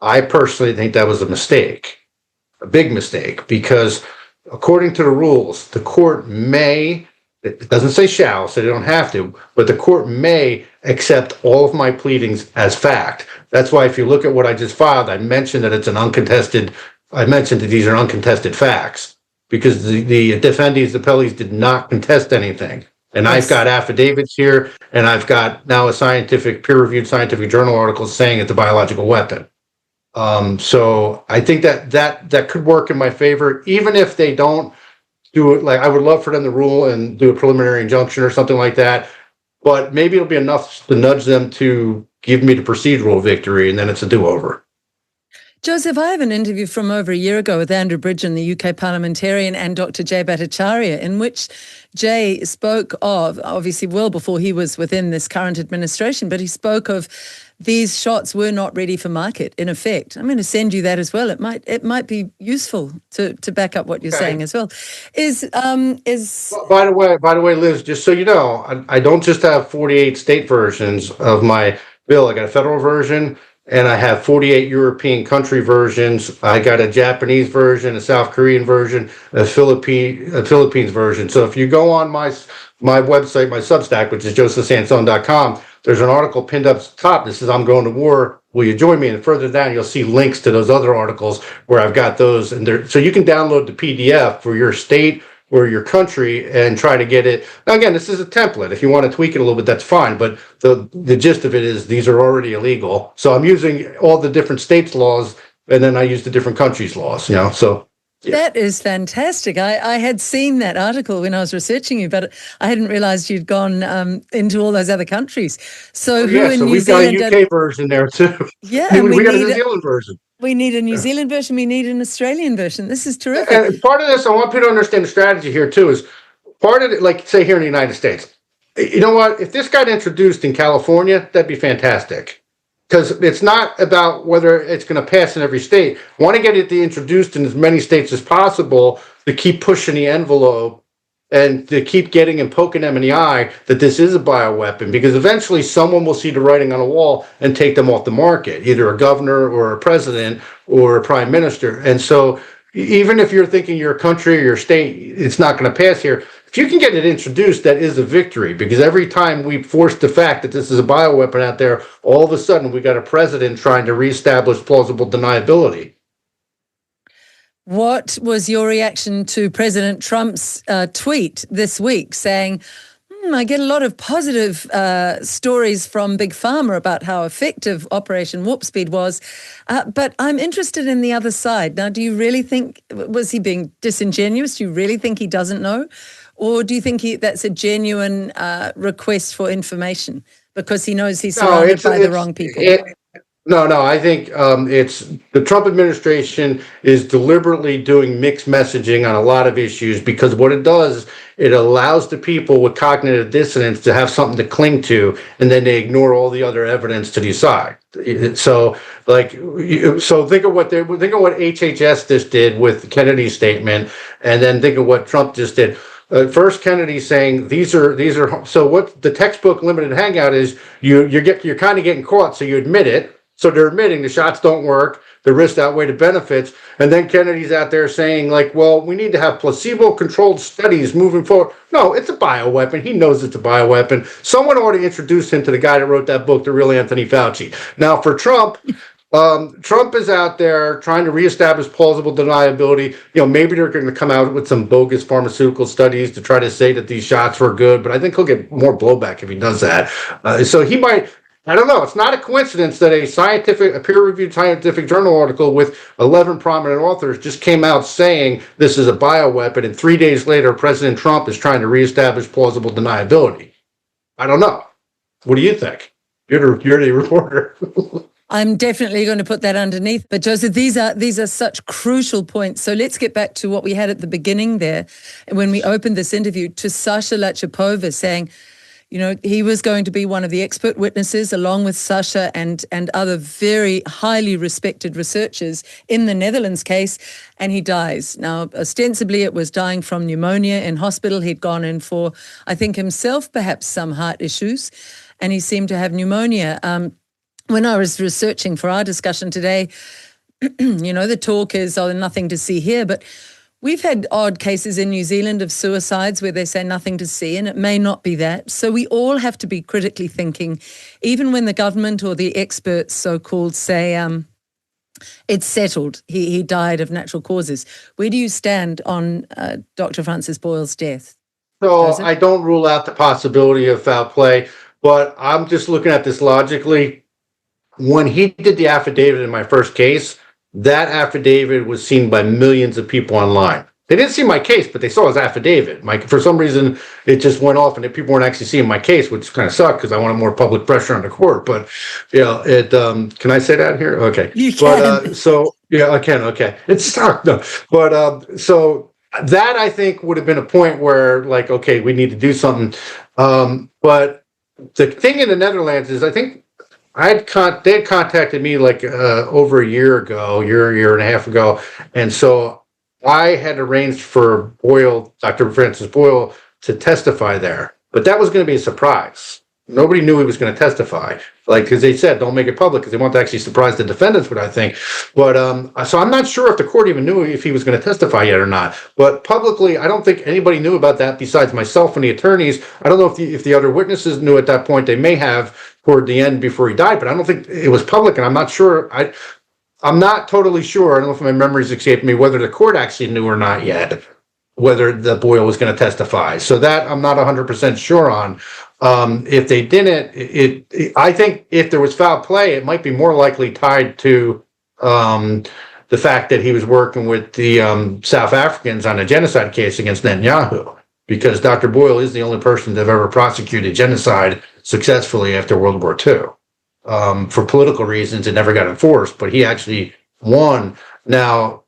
D: I personally think that was a mistake, a big mistake, because according to the rules, the court may, it doesn't say shall, so they don't have to, but the court may accept all of my pleadings as fact. That's why if you look at what I just filed, I mentioned that these are uncontested facts, because the defendants, the appellees did not contest anything. And I've got affidavits here, and I've got now a peer-reviewed scientific journal article saying it's a biological weapon. So I think that could work in my favor, even if they don't do it. Like, I would love for them to rule and do a preliminary injunction or something like that, but maybe it'll be enough to nudge them to give me the procedural victory, and then it's a do-over.
C: Joseph, I have an interview from over a year ago with Andrew Bridgen, the UK parliamentarian, and Dr. Jay Bhattacharya, in which Jay spoke of, obviously well before he was within this current administration, but he spoke of these shots were not ready for market, in effect. I'm going to send you that as well. It might be useful to back up what you're saying as well.
D: By the way, Liz, just so you know, I don't just have 48 state versions of my bill. I got a federal version, and I have 48 European country versions. I got a Japanese version, a South Korean version, a Philippines version. So if you go on my website, my Substack, which is josephsansone.com, there's an article pinned up top that says, "I'm going to war. Will you join me?" And further down, you'll see links to those other articles where I've got those. And there, so you can download the PDF for your state or your country and try to get it. Now, again, this is a template. If you want to tweak it a little bit, that's fine. But the gist of it is these are already illegal. So I'm using all the different states' laws, and then I use the different countries' laws. So. Yeah.
C: That is fantastic. I had seen that article when I was researching you, but I hadn't realised you'd gone into all those other countries. So
D: we've got a UK version there too.
C: Yeah, and
D: we got a New Zealand version.
C: We need a New Zealand version. We need an Australian version. This is terrific.
D: And part of this, I want people to understand the strategy here too, is part of it, like say here in the United States, you know what? If this got introduced in California, that'd be fantastic. Because it's not about whether it's going to pass in every state. I want to get it introduced in as many states as possible to keep pushing the envelope and to keep getting and poking them in the eye that this is a bioweapon, because eventually someone will see the writing on the wall and take them off the market, either a governor or a president or a prime minister. And so even if you're thinking your country or your state, it's not going to pass here, if you can get it introduced, that is a victory, because every time we force the fact that this is a bioweapon out there, all of a sudden we got a president trying to reestablish plausible deniability.
C: What was your reaction to President Trump's tweet this week saying, I get a lot of positive stories from Big Pharma about how effective Operation Warp Speed was, but I'm interested in the other side. Now, do you really think, was he being disingenuous? Do you really think he doesn't know? Or do you think that's a genuine request for information because he knows he's surrounded by the wrong people?
D: No, I think it's the Trump administration is deliberately doing mixed messaging on a lot of issues, because what it does, it allows the people with cognitive dissonance to have something to cling to, and then they ignore all the other evidence to decide. So think of what HHS just did with Kennedy's statement, and then think of what Trump just did. First, Kennedy saying these are so what the textbook limited hangout is, you're kind of getting caught, so you admit it. So they're admitting the shots don't work, the risks outweigh the benefits, and then Kennedy's out there saying, like, well, we need to have placebo-controlled studies moving forward. No, it's a bioweapon. He knows it's a bioweapon. Someone ought to introduce him to the guy that wrote that book, the real Anthony Fauci. Now, for Trump, Trump is out there trying to reestablish plausible deniability. Maybe they're going to come out with some bogus pharmaceutical studies to try to say that these shots were good, but I think he'll get more blowback if he does that. So he might. I don't know. It's not a coincidence that a peer-reviewed scientific journal article with 11 prominent authors just came out saying this is a bioweapon, and 3 days later, President Trump is trying to reestablish plausible deniability. I don't know. What do you think? You're the reporter.
C: I'm definitely going to put that underneath. But Joseph, these are such crucial points. So let's get back to what we had at the beginning there, when we opened this interview, to Sasha Lachapova saying, you know, he was going to be one of the expert witnesses along with Sasha and other very highly respected researchers in the Netherlands case, and he dies. Now, ostensibly it was dying from pneumonia in hospital. He'd gone in for, I think himself, perhaps some heart issues, and he seemed to have pneumonia. When I was researching for our discussion today, you know, the talk is, oh, nothing to see here, but we've had odd cases in New Zealand of suicides where they say nothing to see, and it may not be that. So we all have to be critically thinking, even when the government or the experts, so-called, say it's settled, he died of natural causes. Where do you stand on Dr. Francis Boyle's death?
D: So
C: Joseph?
D: I don't rule out the possibility of foul play, but I'm just looking at this logically. When he did the affidavit in my first case, that affidavit was seen by millions of people online. They didn't see my case, but they saw his affidavit. For some reason, it just went off, and people weren't actually seeing my case, which kind of sucked because I wanted more public pressure on the court. But you know, it. Can I say that here? Okay.
C: You can.
D: But so yeah, I can. Okay, it sucked. No, but so that I think would have been a point where, like, okay, we need to do something. But the thing in the Netherlands is, I think they had contacted me like over a year and a half ago, and so I had arranged for Boyle, Dr. Francis Boyle, to testify there, but that was going to be a surprise. Nobody knew he was going to testify, like, because they said don't make it public because they want to actually surprise the defendants. But I think, but so I'm not sure if the court even knew if he was going to testify yet or not. But publicly, I don't think anybody knew about that besides myself and the attorneys. I don't know if the other witnesses knew at that point. They may have toward the end before he died, but I don't think it was public, and I'm not sure. I'm not totally sure. I don't know if my memories escaped me whether the court actually knew or not yet whether the Boyle was going to testify. So that I'm not 100% sure on. If they didn't, I think if there was foul play, it might be more likely tied to the fact that he was working with the South Africans on a genocide case against Netanyahu, because Dr. Boyle is the only person to have ever prosecuted genocide successfully after World War II. For political reasons, it never got enforced, but he actually won. Now,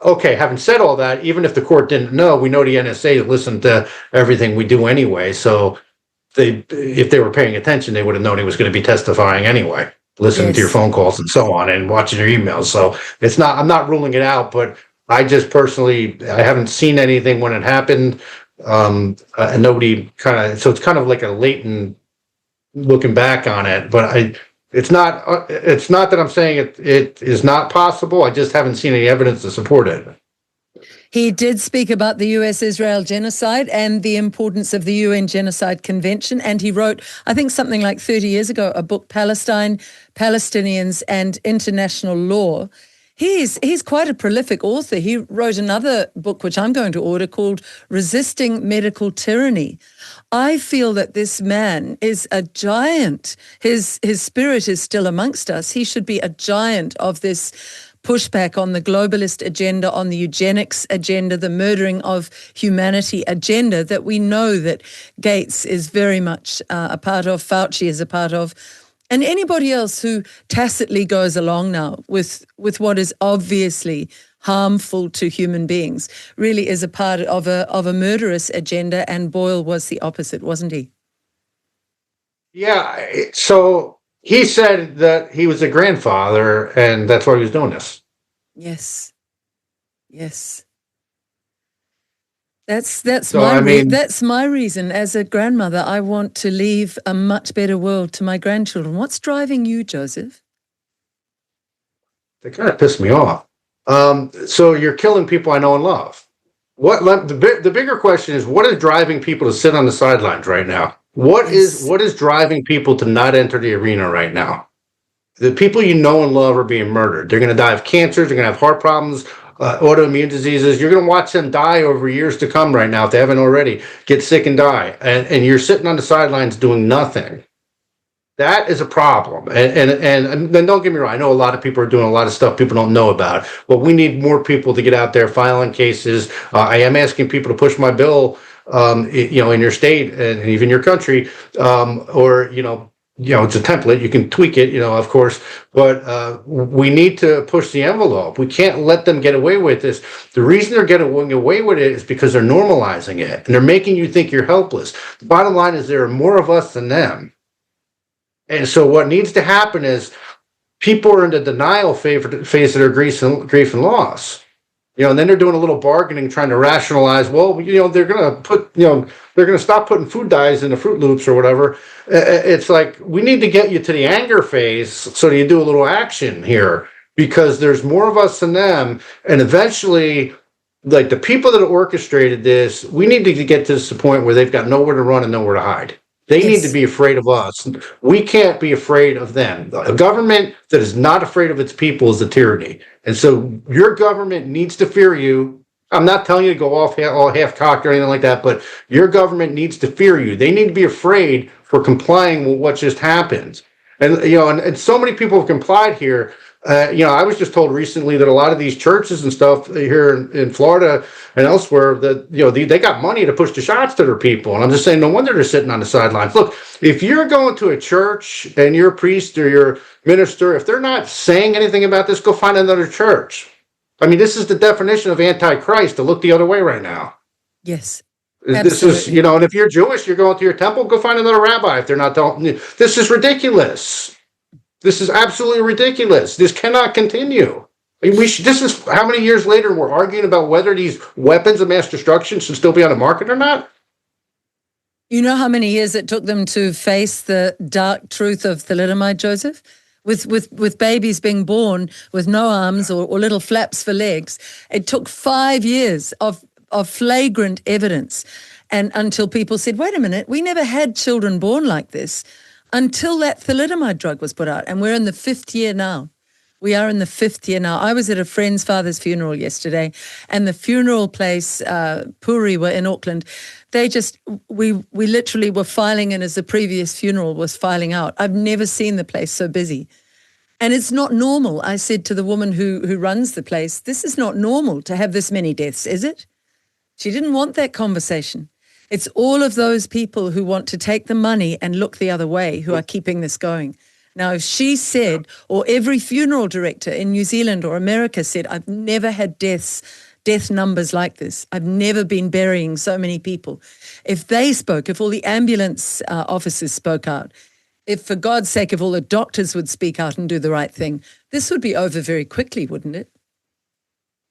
D: okay, having said all that, even if the court didn't know, we know the NSA listened to everything we do anyway. So if they were paying attention, they would have known he was going to be testifying anyway, listening to your phone calls and so on, and watching your emails. So I'm not ruling it out, but I just personally, I haven't seen anything when it happened. And nobody so it's kind of like a latent looking back on it, but it's not that I'm saying it is not possible. I just haven't seen any evidence to support it.
C: He did speak about the US-Israel genocide and the importance of the UN Genocide Convention. And he wrote, I think something like 30 years ago, a book, Palestine, Palestinians and International Law. He's quite a prolific author. He wrote another book, which I'm going to order, called Resisting Medical Tyranny. I feel that this man is a giant. His spirit is still amongst us. He should be a giant of this pushback on the globalist agenda, on the eugenics agenda, the murdering of humanity agenda that we know that Gates is very much a part of, Fauci is a part of, and anybody else who tacitly goes along now with what is obviously harmful to human beings really is a part of a murderous agenda, and Boyle was the opposite, wasn't he?
D: Yeah, so he said that he was a grandfather, and that's why he was doing this.
C: Yes. That's
D: So,
C: that's my reason. As a grandmother, I want to leave a much better world to my grandchildren. What's driving you, Joseph?
D: They kind of pissed me off. So you're killing people I know and love. The bigger question is, what is driving people to sit on the sidelines right now? What is driving people to not enter the arena right now? The people you know and love are being murdered. They're going to die of cancer. They're going to have heart problems, autoimmune diseases. You're going to watch them die over years to come right now if they haven't already. Get sick and die. And you're sitting on the sidelines doing nothing. That is a problem. And then don't get me wrong. I know a lot of people are doing a lot of stuff people don't know about, but we need more people to get out there filing cases. I am asking people to push my bill, in your state and even your country, or, it's a template. You can tweak it, of course, but we need to push the envelope. We can't let them get away with this. The reason they're getting away with it is because they're normalizing it and they're making you think you're helpless. The bottom line is there are more of us than them. And so what needs to happen is people are in the denial phase of their grief and loss. And then they're doing a little bargaining, trying to rationalize, well, they're going to stop putting food dyes in the Fruit Loops or whatever. It's like, we need to get you to the anger phase so that you do a little action here, because there's more of us than them. And eventually, like the people that orchestrated this, we need to get to this point where they've got nowhere to run and nowhere to hide. They need to be afraid of us. We can't be afraid of them. A government that is not afraid of its people is a tyranny. And so your government needs to fear you. I'm not telling you to go off all half-cocked or anything like that, but your government needs to fear you. They need to be afraid for complying with what just happened. And, and so many people have complied here. I was just told recently that a lot of these churches and stuff here in Florida and elsewhere that, they got money to push the shots to their people. And I'm just saying, no wonder they're sitting on the sidelines. Look, if you're going to a church and you're a priest or you're a minister, if they're not saying anything about this, go find another church. I mean, this is the definition of antichrist, to look the other way right now.
C: Yes.
D: This is, and if you're Jewish, you're going to your temple, go find another rabbi if they're not telling you. This is ridiculous. This is absolutely ridiculous. This cannot continue. This is how many years later we're arguing about whether these weapons of mass destruction should still be on the market or not?
C: You know how many years it took them to face the dark truth of thalidomide, Joseph? With babies being born with no arms or little flaps for legs. It took 5 years of flagrant evidence, and until people said, wait a minute, we never had children born like this, until that thalidomide drug was put out. And we're in the 5th year now. We are in the 5th year now. I was at a friend's father's funeral yesterday, and the funeral place, Puri, were in Auckland. We literally were filing in as the previous funeral was filing out. I've never seen the place so busy. And it's not normal. I said to the woman who runs the place, this is not normal to have this many deaths, is it? She didn't want that conversation. It's all of those people who want to take the money and look the other way who are keeping this going. Now, if she said, or every funeral director in New Zealand or America said, I've never had death numbers like this. I've never been burying so many people. If they spoke, if all the ambulance officers spoke out, if for God's sake, if all the doctors would speak out and do the right thing, this would be over very quickly, wouldn't it?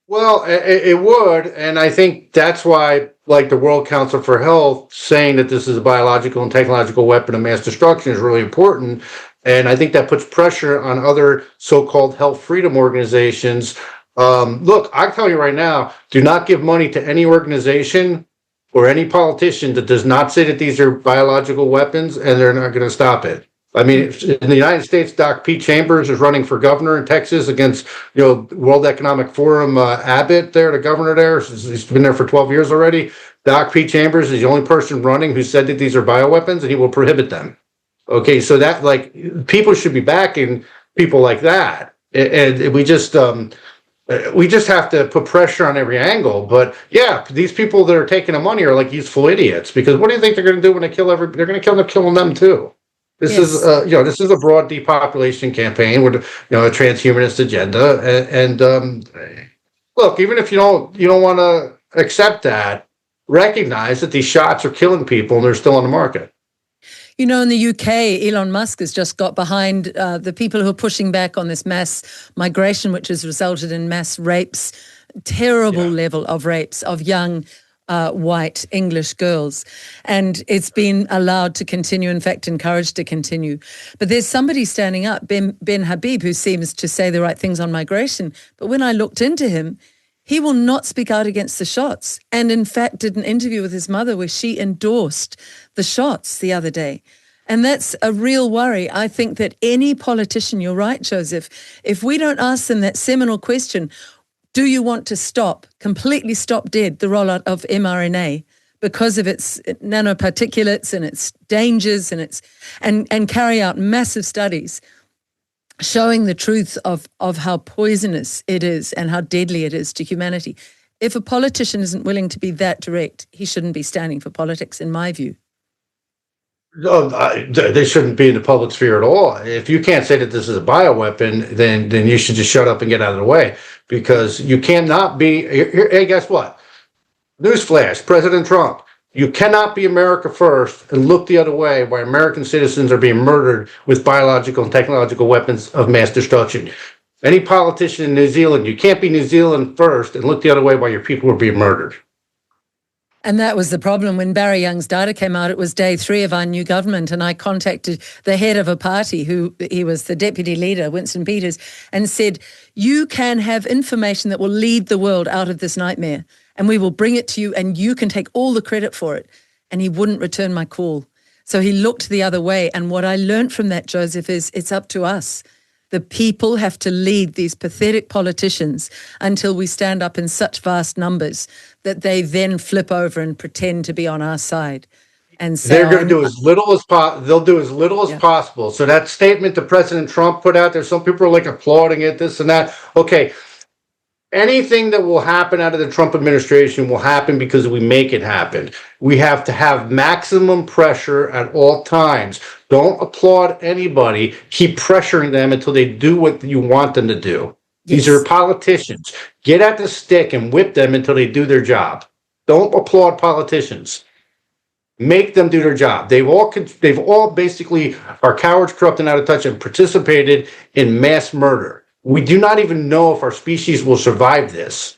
D: Well, it would, and I think that's why, like the World Council for Health saying that this is a biological and technological weapon of mass destruction is really important, and I think that puts pressure on other so-called health freedom organizations. Look, I tell you right now, do not give money to any organization or any politician that does not say that these are biological weapons, and they're not going to stop it. I mean, in the United States, Doc Pete Chambers is running for governor in Texas against, World Economic Forum Abbott there, the governor there. He's been there for 12 years already. Doc Pete Chambers is the only person running who said that these are bioweapons, and he will prohibit them. Okay, so that, people should be backing people like that. And we just have to put pressure on every angle. But yeah, these people that are taking the money are like useful idiots, because what do you think they're going to do when they kill they're going to kill them too. This is, this is a broad depopulation campaign with, a transhumanist agenda. And look, even if you don't want to accept that, recognize that these shots are killing people and they're still on the market.
C: In the UK, Elon Musk has just got behind the people who are pushing back on this mass migration, which has resulted in mass rapes, terrible level of rapes of young white English girls. And it's been allowed to continue, in fact, encouraged to continue. But there's somebody standing up, Ben Habib, who seems to say the right things on migration. But when I looked into him, he will not speak out against the shots. And in fact, did an interview with his mother where she endorsed the shots the other day. And that's a real worry. I think that any politician, you're right, Joseph, if we don't ask them that seminal question, do you want to completely stop dead the rollout of mRNA because of its nanoparticulates and its dangers and carry out massive studies showing the truth of how poisonous it is and how deadly it is to humanity. If a politician isn't willing to be that direct, he shouldn't be standing for politics, in my view.
D: No, they shouldn't be in the public sphere at all. If you can't say that this is a bioweapon, then you should just shut up and get out of the way, because you cannot be. Hey, guess what? Newsflash: President Trump. You cannot be America first and look the other way while American citizens are being murdered with biological and technological weapons of mass destruction. Any politician in New Zealand, you can't be New Zealand first and look the other way while your people are being murdered.
C: And that was the problem. When Barry Young's data came out, it was day 3 of our new government, and I contacted the head of a party, he was the deputy leader, Winston Peters, and said, you can have information that will lead the world out of this nightmare, and we will bring it to you, and you can take all the credit for it. And he wouldn't return my call. So he looked the other way. And what I learned from that, Joseph, is it's up to us. The people have to lead these pathetic politicians until we stand up in such vast numbers that they then flip over and pretend to be on our side. And so
D: they're going to do as little as they'll do as little as possible. So that statement that President Trump put out there, some people are like applauding it, this and that. Okay. Anything that will happen out of the Trump administration will happen because we make it happen. We have to have maximum pressure at all times. Don't applaud anybody. Keep pressuring them until they do what you want them to do. Yes. These are politicians. Get at the stick and whip them until they do their job. Don't applaud politicians. Make them do their job. They've all basically are cowards, corrupt, and out of touch and participated in mass murder. We do not even know if our species will survive this.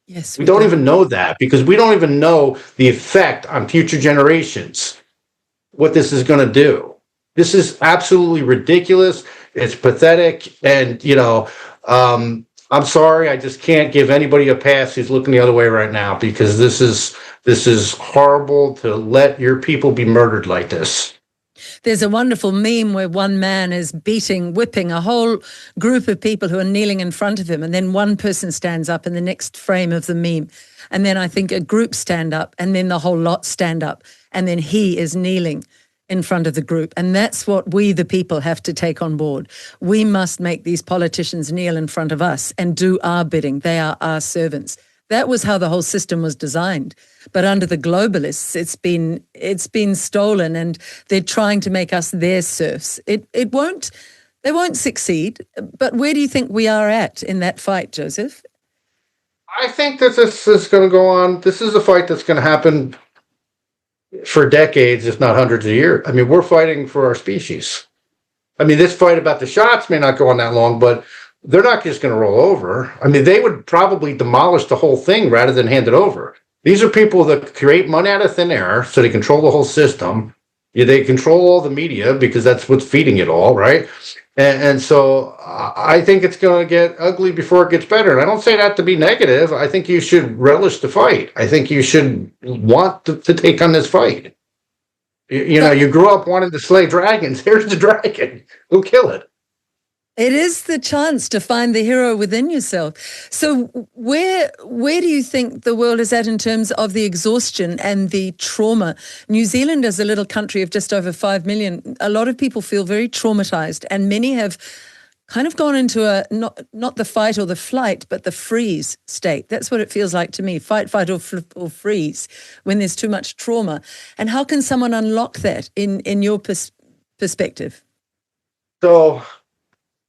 C: Yes,
D: we don't even know that, because we don't even know the effect on future generations, what this is going to do. This is absolutely ridiculous. It's pathetic. And, I'm sorry. I just can't give anybody a pass who's looking the other way right now, because this is horrible to let your people be murdered like this.
C: There's a wonderful meme where one man is whipping a whole group of people who are kneeling in front of him, and then one person stands up in the next frame of the meme. And then I think a group stand up, and then the whole lot stand up, and then he is kneeling in front of the group. And that's what we, the people, have to take on board. We must make these politicians kneel in front of us and do our bidding. They are our servants. That was how the whole system was designed. But under the globalists, it's been stolen, and they're trying to make us their serfs. They won't succeed. But where do you think we are at in that fight, Joseph?
D: I think that this is going to go on. This is a fight that's going to happen for decades, if not hundreds of years. I mean, we're fighting for our species. I mean, this fight about the shots may not go on that long, but they're not just going to roll over. I mean, they would probably demolish the whole thing rather than hand it over. These are people that create money out of thin air, so they control the whole system. Yeah, they control all the media because that's what's feeding it all, right? And so I think it's going to get ugly before it gets better. And I don't say that to be negative. I think you should relish the fight. I think you should want to take on this fight. You grew up wanting to slay dragons. Here's the dragon. Go kill it.
C: It is the chance to find the hero within yourself. So where do you think the world is at in terms of the exhaustion and the trauma? New Zealand is a little country of just over 5 million. A lot of people feel very traumatized, and many have kind of gone into a not the fight or the flight, but the freeze state. That's what it feels like to me, fight, or freeze, when there's too much trauma. And how can someone unlock that in your perspective?
D: So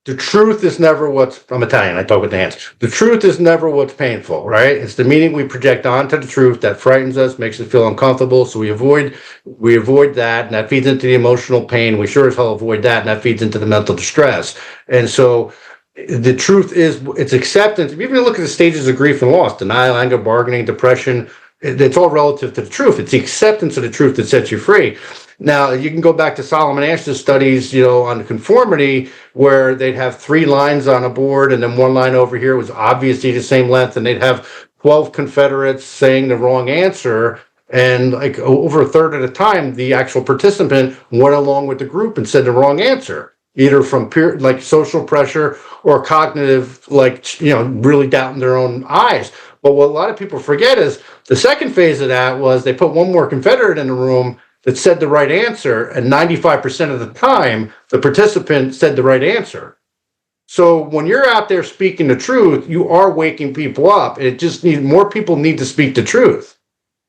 D: the truth is never I'm Italian, I talk with the hands. The truth is never what's painful, right? It's the meaning we project onto the truth that frightens us, makes us feel uncomfortable. So we avoid that, and that feeds into the emotional pain. We sure as hell avoid that, and that feeds into the mental distress. And so the truth is, it's acceptance. If you even look at the stages of grief and loss, denial, anger, bargaining, depression, it's all relative to the truth. It's the acceptance of the truth that sets you free. Now, you can go back to Solomon Ash's studies, on conformity, where they'd have 3 lines on a board, and then one line over here was obviously the same length, and they'd have 12 Confederates saying the wrong answer. And like over a third of the time, the actual participant went along with the group and said the wrong answer, either from peer, like social pressure, or cognitive, really doubting their own eyes. But what a lot of people forget is the second phase of that was they put one more Confederate in the room that said the right answer, and 95% of the time, the participant said the right answer. So when you're out there speaking the truth, you are waking people up. It just needs more people need to speak the truth.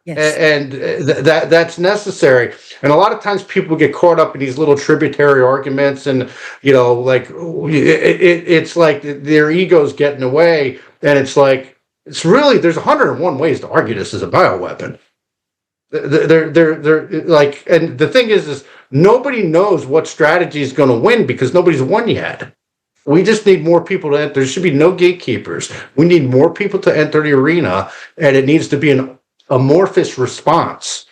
C: Yes.
D: And that's necessary. And a lot of times people get caught up in these little tributary arguments, and like it's like their egos get in the way, and it's like it's really there's 101 ways to argue this as a bioweapon. They're like, and the thing is nobody knows what strategy is going to win because nobody's won yet. We just need more people to enter. There should be no gatekeepers. We need more people to enter the arena, and it needs to be an amorphous response.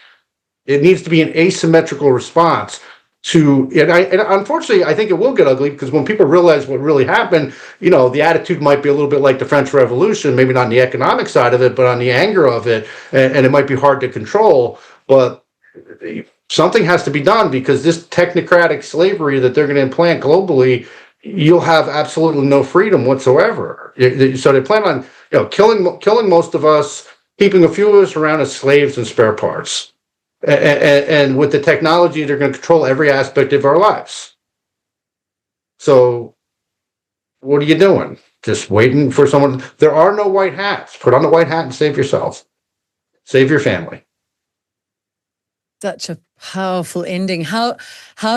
D: It needs to be an asymmetrical response to, and unfortunately, I think it will get ugly because when people realize what really happened, the attitude might be a little bit like the French Revolution, maybe not on the economic side of it, but on the anger of it, and it might be hard to control, but something has to be done because this technocratic slavery that they're going to implant globally, you'll have absolutely no freedom whatsoever. So they plan on, killing most of us, keeping a few of us around as slaves and spare parts. And with the technology, they're going to control every aspect of our lives. So what are you doing? Just waiting for someone? There are no white hats. Put on the white hat and save yourself. Save your family.
C: Such a powerful ending. How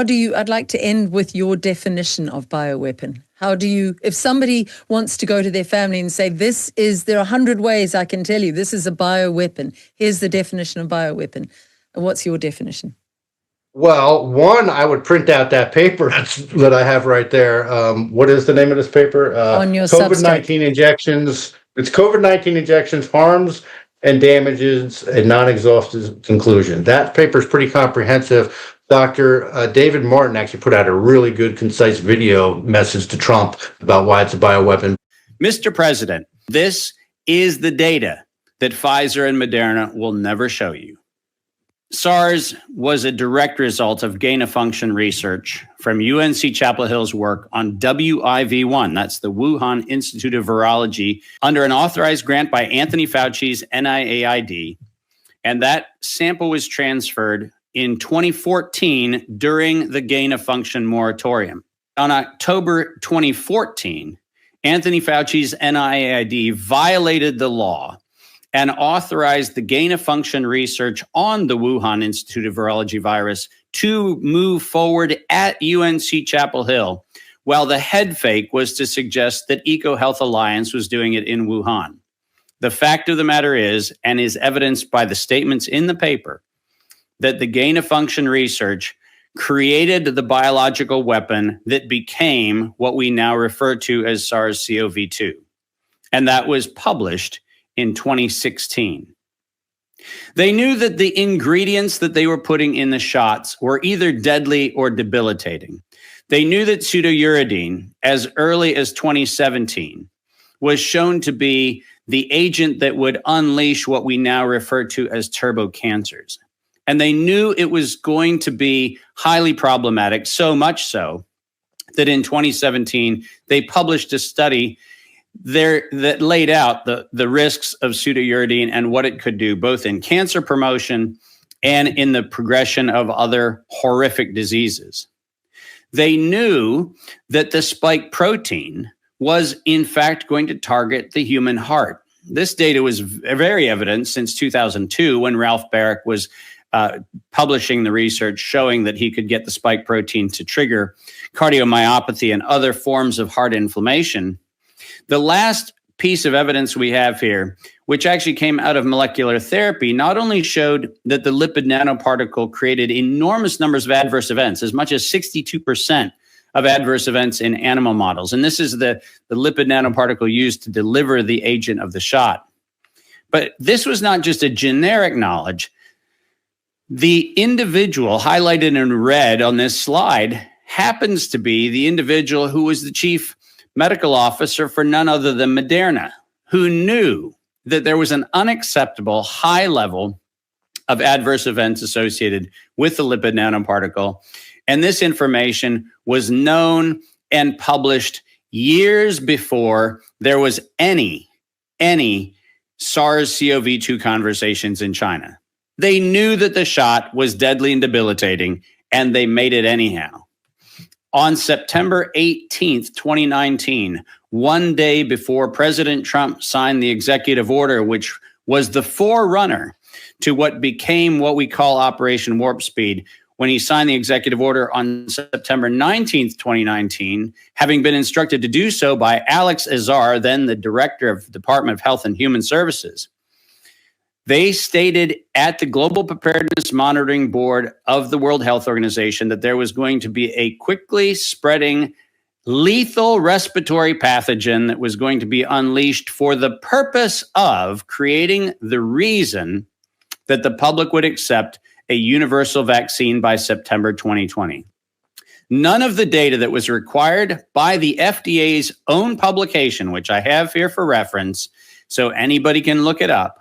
C: do you, I'd like to end with your definition of bioweapon. How do you, if somebody wants to go to their family and say, there are 100 ways I can tell you, this is a bioweapon. Here's the definition of bioweapon. What's your definition?
D: Well, one, I would print out that paper that I have right there. What is the name of this paper?
C: On your
D: COVID-19 injections. It's COVID-19 injections, harms and damages, a non-exhaustive conclusion. That paper is pretty comprehensive. Dr. David Martin actually put out a really good, concise video message to Trump about why it's a bioweapon.
E: Mr. President, this is the data that Pfizer and Moderna will never show you. SARS was a direct result of gain-of-function research from UNC Chapel Hill's work on WIV1, that's the Wuhan Institute of Virology, under an authorized grant by Anthony Fauci's NIAID. And that sample was transferred in 2014 during the gain-of-function moratorium. On October 2014, Anthony Fauci's NIAID violated the law and authorized the gain-of-function research on the Wuhan Institute of Virology virus to move forward at UNC Chapel Hill, while the head fake was to suggest that EcoHealth Alliance was doing it in Wuhan. The fact of the matter is, and is evidenced by the statements in the paper, that the gain-of-function research created the biological weapon that became what we now refer to as SARS-CoV-2. And that was published in 2016. They knew that the ingredients that they were putting in the shots were either deadly or debilitating. They knew that pseudouridine, as early as 2017, was shown to be the agent that would unleash what we now refer to as turbo cancers. And they knew it was going to be highly problematic, so much so that in 2017, they published a study there that laid out the risks of pseudouridine and what it could do, both in cancer promotion and in the progression of other horrific diseases. They knew that the spike protein was, in fact, going to target the human heart. This data was very evident since 2002 when Ralph Baric was publishing the research showing that he could get the spike protein to trigger cardiomyopathy and other forms of heart inflammation. The last piece of evidence we have here, which actually came out of molecular therapy, not only showed that the lipid nanoparticle created enormous numbers of adverse events, as much as 62% of adverse events in animal models. And this is the lipid nanoparticle used to deliver the agent of the shot. But this was not just a generic knowledge. The individual highlighted in red on this slide happens to be the individual who was the chief medical officer for none other than Moderna, who knew that there was an unacceptable high level of adverse events associated with the lipid nanoparticle. And this information was known and published years before there was any SARS-CoV-2 conversations in China. They knew that the shot was deadly and debilitating, and they made it anyhow. On September 18th, 2019, one day before President Trump signed the executive order, which was the forerunner to what became what we call Operation Warp Speed, when he signed the executive order on September 19th, 2019, having been instructed to do so by Alex Azar, then the director of the Department of Health and Human Services. They stated at the Global Preparedness Monitoring Board of the World Health Organization that there was going to be a quickly spreading lethal respiratory pathogen that was going to be unleashed for the purpose of creating the reason that the public would accept a universal vaccine by September 2020. None of the data that was required by the FDA's own publication, which I have here for reference, so anybody can look it up.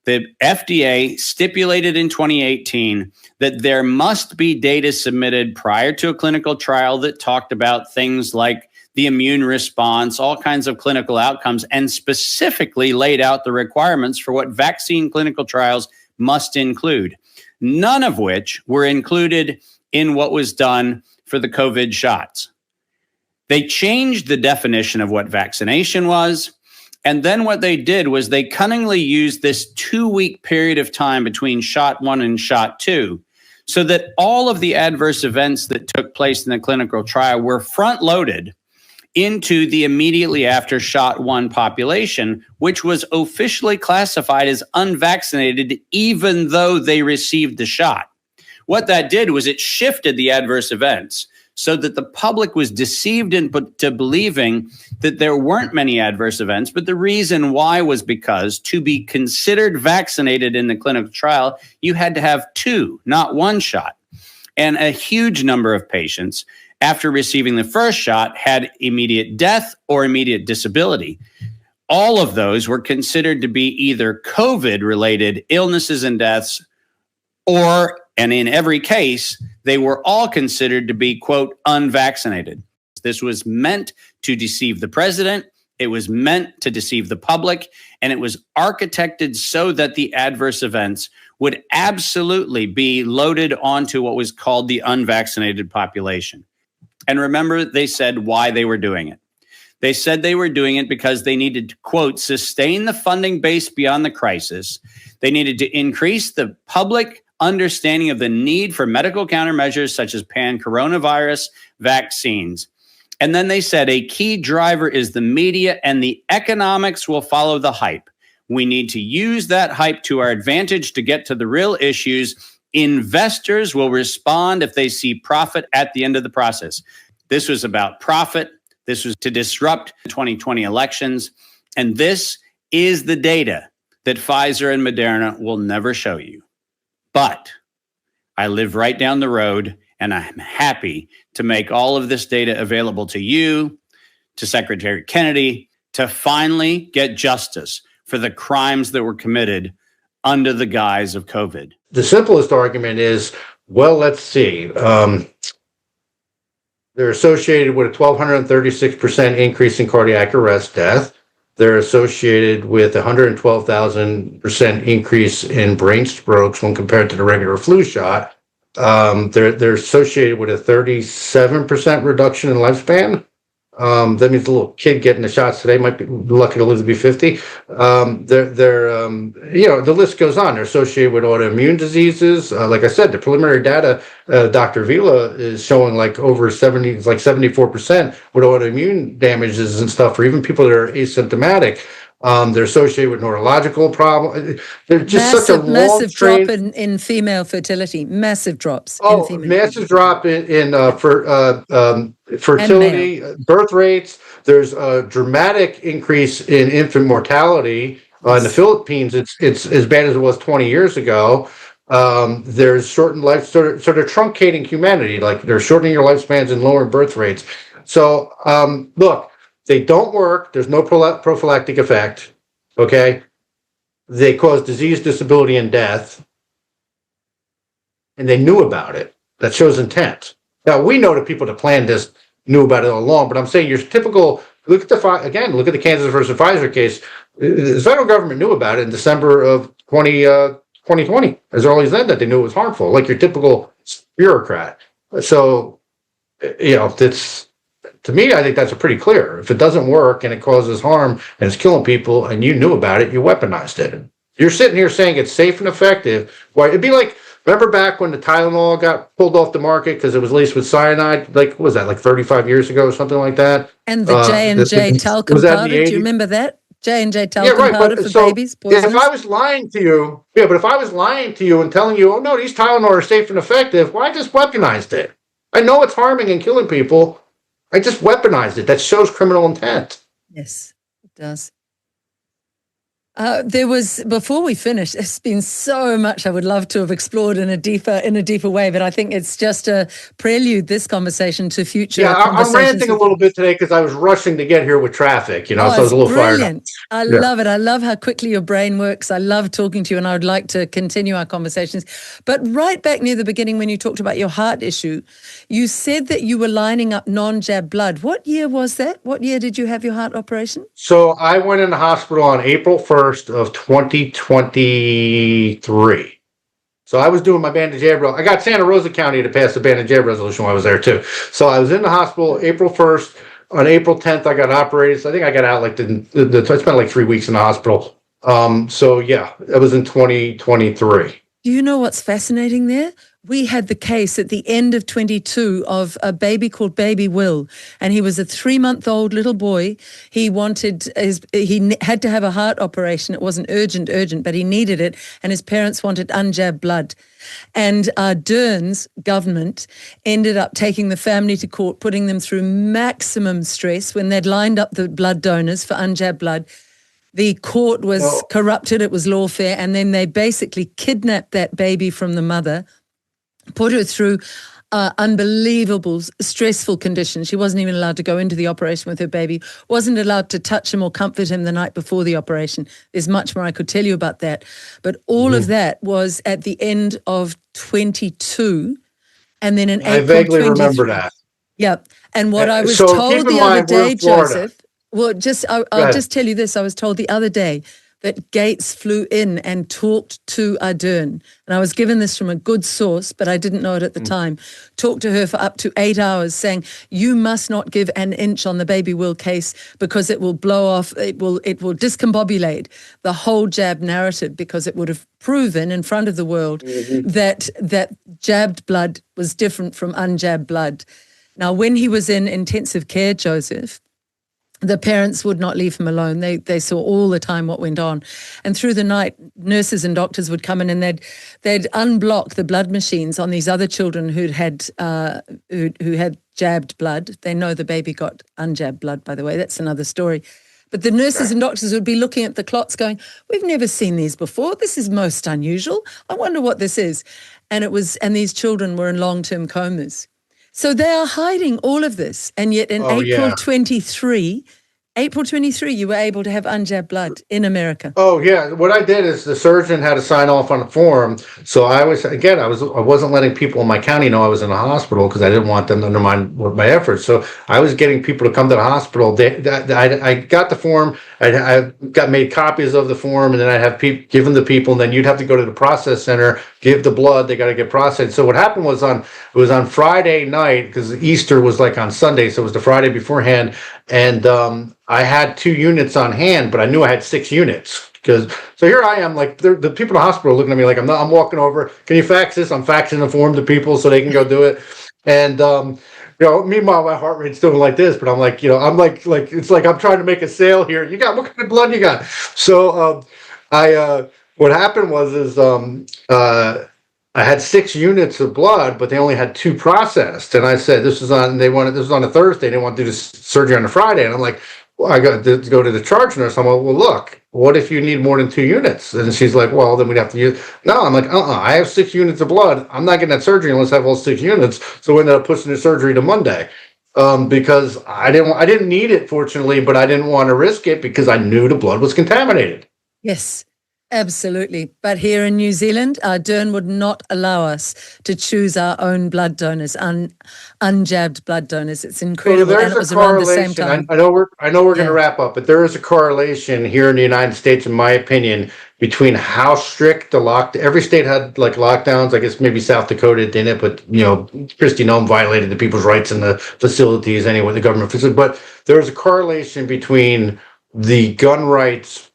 E: The FDA stipulated in 2018 that there must be data submitted prior to a clinical trial that talked about things like the immune response, all kinds of clinical outcomes, and specifically laid out the requirements for what vaccine clinical trials must include, none of which were included in what was done for the COVID shots. They changed the definition of what vaccination was. And then what they did was they cunningly used this 2-week period of time between shot 1 and shot 2 so that all of the adverse events that took place in the clinical trial were front-loaded into the immediately after shot 1 population, which was officially classified as unvaccinated even though they received the shot. What that did was it shifted the adverse events so that the public was deceived into believing that there weren't many adverse events. But the reason why was because to be considered vaccinated in the clinical trial, you had to have 2, not 1 shot. And a huge number of patients, after receiving the first shot, had immediate death or immediate disability. All of those were considered to be either COVID-related illnesses and deaths, and in every case, they were all considered to be, quote, unvaccinated. This was meant to deceive the president. It was meant to deceive the public, and it was architected so that the adverse events would absolutely be loaded onto what was called the unvaccinated population. And remember, they said why they were doing it. They said they were doing it because they needed to, quote, sustain the funding base beyond the crisis. They needed to increase the public understanding of the need for medical countermeasures such as pan-coronavirus vaccines. And then they said a key driver is the media, and the economics will follow the hype. We need to use that hype to our advantage to get to the real issues. Investors will respond if they see profit at the end of the process. This was about profit. This was to disrupt the 2020 elections. And this is the data that Pfizer and Moderna will never show you. But I live right down the road, and I'm happy to make all of this data available to you, to Secretary Kennedy, to finally get justice for the crimes that were committed under the guise of COVID.
D: The simplest argument is, well, let's see. They're associated with a 1,236% increase in cardiac arrest death. They're associated with a 112,000% increase in brain strokes when compared to the regular flu shot. They're associated with a 37% reduction in lifespan. That means a little kid getting the shots today might be lucky to live to be 50. The list goes on. They're associated with autoimmune diseases. Like I said, the preliminary data, Dr. Vila is showing like over 74% with autoimmune damages and stuff for even people that are asymptomatic. They're associated with neurological problems. They're just such a
C: massive drop in female fertility. Massive drops.
D: Oh,
C: in female
D: massive drop in fertility, birth rates. There's a dramatic increase in infant mortality. In the Philippines, it's as bad as it was 20 years ago. There's shortened life, sort of truncating humanity. Like they're shortening your lifespans and lowering birth rates. So look. They don't work. There's no prophylactic effect. Okay. They cause disease, disability, and death. And they knew about it. That shows intent. Now, we know the people that planned this knew about it all along, but I'm saying your typical, look at the Kansas versus Pfizer case. The federal government knew about it in December of 2020, as early as then, that they knew it was harmful, like your typical bureaucrat. So, it's, to me, I think that's pretty clear. If it doesn't work and it causes harm and it's killing people and you knew about it, you weaponized it. You're sitting here saying it's safe and effective. Why? It'd be like, remember back when the Tylenol got pulled off the market because it was laced with cyanide? Like, what was that, like 35 years ago or something like that?
C: And the J&J talcum
D: was that in
C: powder,
D: the
C: do you
D: 80s?
C: remember that? J&J
D: Yeah,
C: talcum
D: right.
C: powder
D: But
C: for
D: so
C: babies,
D: if I
C: poisonous.
D: was lying to you, but if I was lying to you and telling you, oh no, these Tylenol are safe and effective, well, I just weaponized it. I know it's harming and killing people. I just weaponized it. That shows criminal intent.
C: Yes, it does. There was, before we finish, there's been so much I would love to have explored in a deeper way, but I think it's just a prelude, this conversation, to future
D: Yeah, I'm
C: conversations.
D: ranting a little bit today because I was rushing to get here with traffic, so I was
C: it's
D: a little fired up.
C: brilliant. I
D: Yeah.
C: love it. I love how quickly your brain works. I love talking to you, and I would like to continue our conversations. But right back near the beginning, when you talked about your heart issue, you said that you were lining up non-jab blood. What year was that? What year did you have your heart operation?
D: So I went in the hospital on April 1st of 2023. So I was doing my bandage jab. I got Santa Rosa County to pass the bandage jab resolution while I was there too. So I was in the hospital April 1st. On April 10th, I got operated. So I think I got out like I spent like 3 weeks in the hospital. So yeah, that was in 2023.
C: Do you know what's fascinating there? We had the case at the end of 22 of a baby called Baby Will, and he was a 3-month-old little boy. He had to have a heart operation. It wasn't urgent, but he needed it, and his parents wanted unjabbed blood. And Ardern's government ended up taking the family to court, putting them through maximum stress when they'd lined up the blood donors for unjabbed blood. The court was corrupted, it was lawfare, and then they basically kidnapped that baby from the mother, put her through unbelievable, stressful conditions. She wasn't even allowed to go into the operation with her baby, wasn't allowed to touch him or comfort him the night before the operation. There's much more I could tell you about that. But all of that was at the end of 22, and then in April
D: I vaguely
C: 23.
D: remember that.
C: Yep. And what I was
D: So
C: told
D: keep in
C: the other
D: mind, we're
C: day,
D: in Florida.
C: Joseph, well, I'll
D: ahead.
C: just tell you this. I was told the other day that Gates flew in and talked to Ardern. And I was given this from a good source, but I didn't know it at the time. Talked to her for up to 8 hours saying, you must not give an inch on the Baby Will case because it will blow off, it will discombobulate the whole jab narrative, because it would have proven in front of the world that jabbed blood was different from unjabbed blood. Now, when he was in intensive care, Joseph, the parents would not leave him alone. They saw all the time what went on. And through the night, nurses and doctors would come in and they'd unblock the blood machines on these other children who had jabbed blood. They know the baby got unjabbed blood, by the way. That's another story. But the nurses and doctors would be looking at the clots going, we've never seen these before. This is most unusual. I wonder what this is. And these children were in long-term comas. So they are hiding all of this. And yet in April 23, you were able to have unjabbed blood in America.
D: Oh yeah, what I did is the surgeon had to sign off on a form. So I wasn't letting people in my county know I was in a hospital because I didn't want them to undermine my efforts. So I was getting people to come to the hospital. I got the form. I got made copies of the form, and then I'd have give them to people, and then you'd have to go to the process center, give the blood. They got to get processed. So what happened was it was on Friday night, because Easter was like on Sunday, so it was the Friday beforehand, and I had 2 units on hand, but I knew I had 6 units. So here I am, like the people in the hospital are looking at me like I'm walking over. Can you fax this? I'm faxing the form to people so they can go do it. And meanwhile my heart rate's doing like this, but I'm like, I'm like it's like I'm trying to make a sale here. What kind of blood you got? So what happened was I had 6 units of blood, but they only had 2 processed. And I said, this was on a Thursday. They want to do this surgery on a Friday. And I'm like, well, I got to go to the charge nurse. I'm like, well, look, what if you need more than 2 units? And she's like, well, then we'd have to use. No, I'm like, I have 6 units of blood. I'm not getting that surgery unless I have all 6 units. So we ended up pushing the surgery to Monday. Because I didn't need it, fortunately, but I didn't want to risk it because I knew the blood was contaminated.
C: Yes. Absolutely. But here in New Zealand, Dern would not allow us to choose our own blood donors, unjabbed blood donors. It's
D: So
C: incredible. And
D: there's
C: it
D: a
C: was around the same
D: correlation.
C: time.
D: I know we're going to
C: Yeah.
D: wrap up, but there is a correlation here in the United States, in my opinion, between how strict every state had like lockdowns. I guess maybe South Dakota didn't, but Christy Nome violated the people's rights in the facilities anyway, the government facilities. But there's a correlation between the gun rights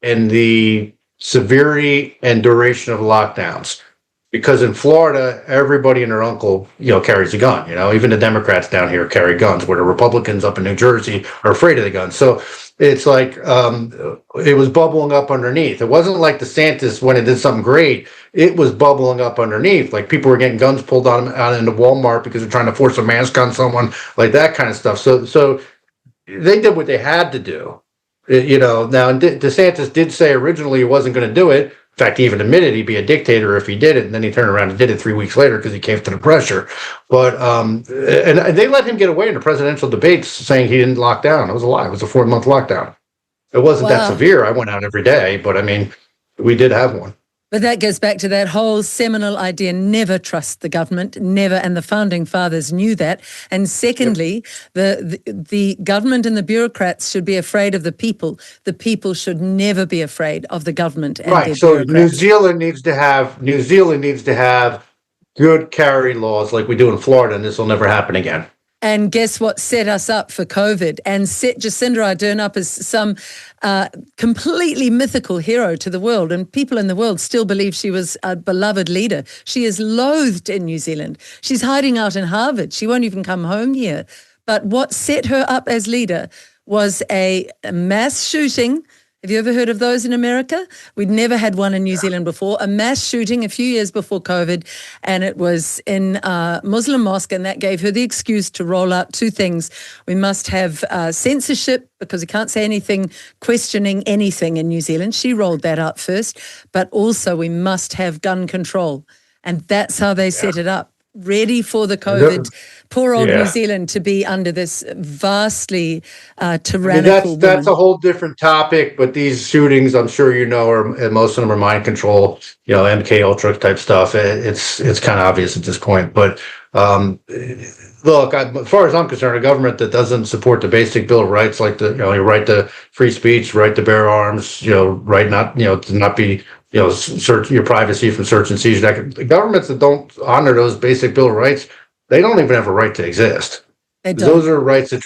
D: and the severity and duration of lockdowns. Because in Florida, everybody and their uncle, carries a gun. Even the Democrats down here carry guns, where the Republicans up in New Jersey are afraid of the guns. So it's like it was bubbling up underneath. It wasn't like DeSantis when it did something great. It was bubbling up underneath. Like people were getting guns pulled on them out into Walmart because they're trying to force a mask on someone, like that kind of stuff. So they did what they had to do. Now DeSantis did say originally he wasn't going to do it. In fact, he even admitted he'd be a dictator if he did it, and then he turned around and did it 3 weeks later because he caved to the pressure. But and they let him get away in the presidential debates saying he didn't lock down. It was a lie. It was a 4-month lockdown. It wasn't that
C: Wow.
D: severe. I went out every day, but I mean, we did have one.
C: But that goes back to that whole seminal idea, never trust the government, never. And the founding fathers knew that. And secondly, the government and the bureaucrats should be afraid of the people. The people should never be afraid of the government and
D: Right.
C: their
D: So
C: bureaucrats.
D: New Zealand needs to have good carry laws like we do in Florida, and this will never happen again.
C: And guess what set us up for COVID and set Jacinda Ardern up as some completely mythical hero to the world. And people in the world still believe she was a beloved leader. She is loathed in New Zealand. She's hiding out in Harvard. She won't even come home here. But what set her up as leader was a mass shooting. Have you ever heard of those in America? We'd never had one in New Zealand before. A mass shooting a few years before COVID, and it was in a Muslim mosque, and that gave her the excuse to roll out two things. We must have censorship because we can't say anything questioning anything in New Zealand. She rolled that out first, but also we must have gun control. And that's how they set it up. Ready for the COVID, poor old New Zealand to be under this vastly tyrannical
D: that's
C: woman.
D: a whole different topic. But these shootings, I'm sure and most of them are mind control, MK Ultra type stuff. It's kind of obvious at this point. But look, as far as I'm concerned, a government that doesn't support the basic Bill of Rights, like your right to free speech, right to bear arms, right to not be search your privacy from search and seizure. Governments that don't honor those basic Bill of Rights, they don't even have a right to exist. Those are rights that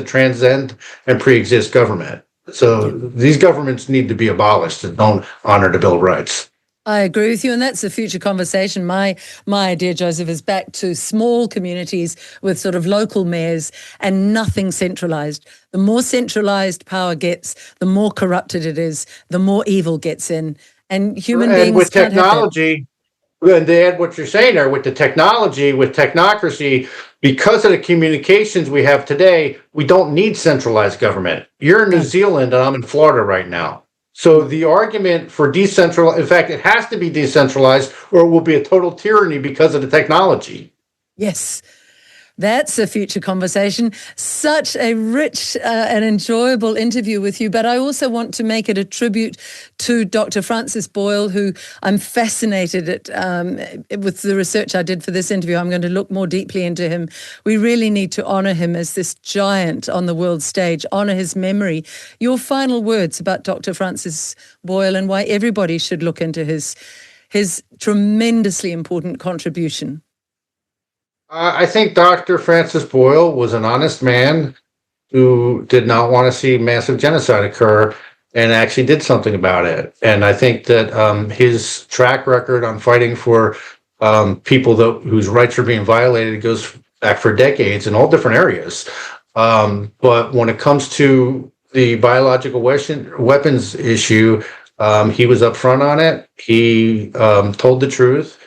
D: transcend and pre-exist government. So these governments need to be abolished that don't honor the Bill of Rights.
C: I agree with you, and that's a future conversation. My idea, Joseph, is back to small communities with sort of local mayors and nothing centralized. The more centralized power gets, the more corrupted it is, the more evil gets in, and human beings
D: with
C: can't
D: technology. And to add what you're saying there, with the technology, with technocracy, because of the communications we have today, we don't need centralized government. You're in New Zealand and I'm in Florida right now. So the argument for decentralized, in fact, it has to be decentralized or it will be a total tyranny because of the technology.
C: Yes. That's a future conversation. Such a rich and enjoyable interview with you. But I also want to make it a tribute to Dr. Francis Boyle, who I'm fascinated with the research I did for this interview. I'm going to look more deeply into him. We really need to honor him as this giant on the world stage, honor his memory. Your final words about Dr. Francis Boyle and why everybody should look into his tremendously important contribution.
D: I think Dr. Francis Boyle was an honest man who did not want to see massive genocide occur and actually did something about it. And I think that his track record on fighting for people whose rights are being violated goes back for decades in all different areas. But when it comes to the biological weapons issue, he was upfront on it. He told the truth,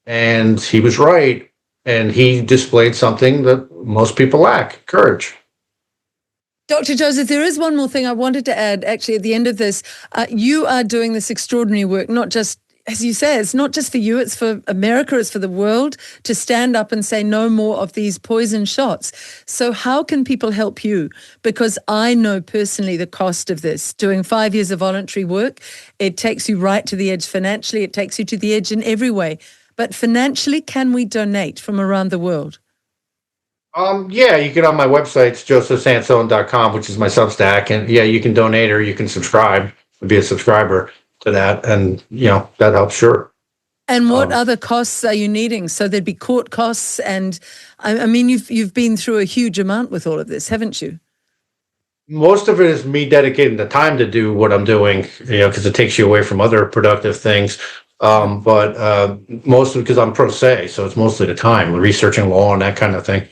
D: and he was right. And he displayed something that most people lack, courage.
C: Dr. Joseph, there is one more thing I wanted to add, actually, at the end of this. You are doing this extraordinary work, not just as you say, it's not just for you, it's for America, it's for the world to stand up and say no more of these poison shots. So how can people help you? Because I know personally the cost of this. Doing 5 years of voluntary work, it takes you right to the edge financially. It takes you to the edge in every way. But financially, can we donate from around the world?
D: Yeah, you get on my website, it's josephsansone.com, which is my Substack, and yeah, you can donate or you can subscribe, be a subscriber to that, and that helps, sure.
C: And what other costs are you needing? So there'd be court costs, and I mean, you've been through a huge amount with all of this, haven't you?
D: Most of it is me dedicating the time to do what I'm doing, because it takes you away from other productive things. But mostly because I'm pro se, so it's mostly the time, researching law and that kind of thing.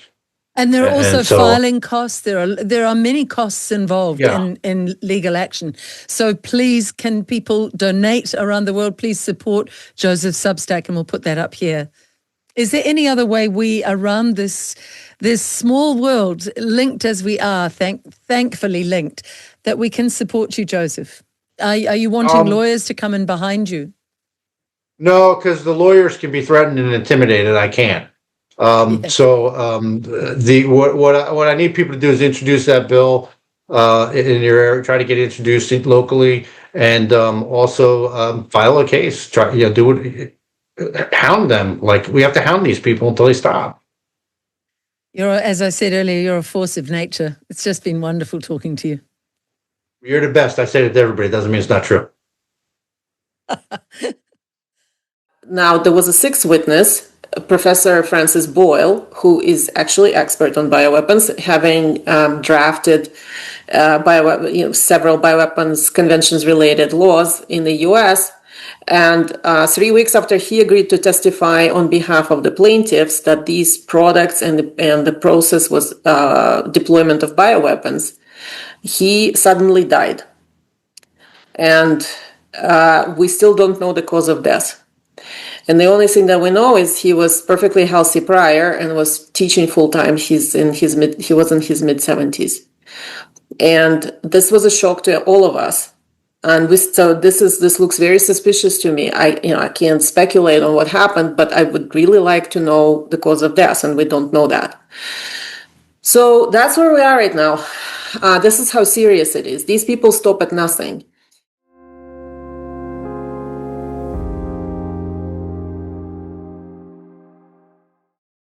C: And there are also
D: And so-
C: filing costs. There are many costs involved
D: Yeah.
C: in legal action. So please, can people donate around the world? Please support Joseph's Substack, and we'll put that up here. Is there any other way we around this small world, linked as we are, thankfully linked, that we can support you, Joseph? Are you wanting lawyers to come in behind you?
D: No, because the lawyers can be threatened and intimidated. I can't. What I need people to do is introduce that bill in your area. Try to get it introduced locally, and also file a case. Try, do it. Hound them. Like, we have to hound these people until they stop.
C: As I said earlier, you're a force of nature. It's just been wonderful talking to you.
D: You're the best. I say it to everybody. It doesn't mean it's not true.
F: Now, there was a sixth witness, Professor Francis Boyle, who is actually expert on bioweapons, having drafted several bioweapons conventions-related laws in the U.S. And 3 weeks after he agreed to testify on behalf of the plaintiffs that these products and the process was deployment of bioweapons, he suddenly died. And we still don't know the cause of death. And the only thing that we know is he was perfectly healthy prior and was teaching full time. He was in his mid-70s, and this was a shock to all of us. And this looks very suspicious to me. I can't speculate on what happened, but I would really like to know the cause of death, and we don't know that. So that's where we are right now. This is how serious it is. These people stop at nothing.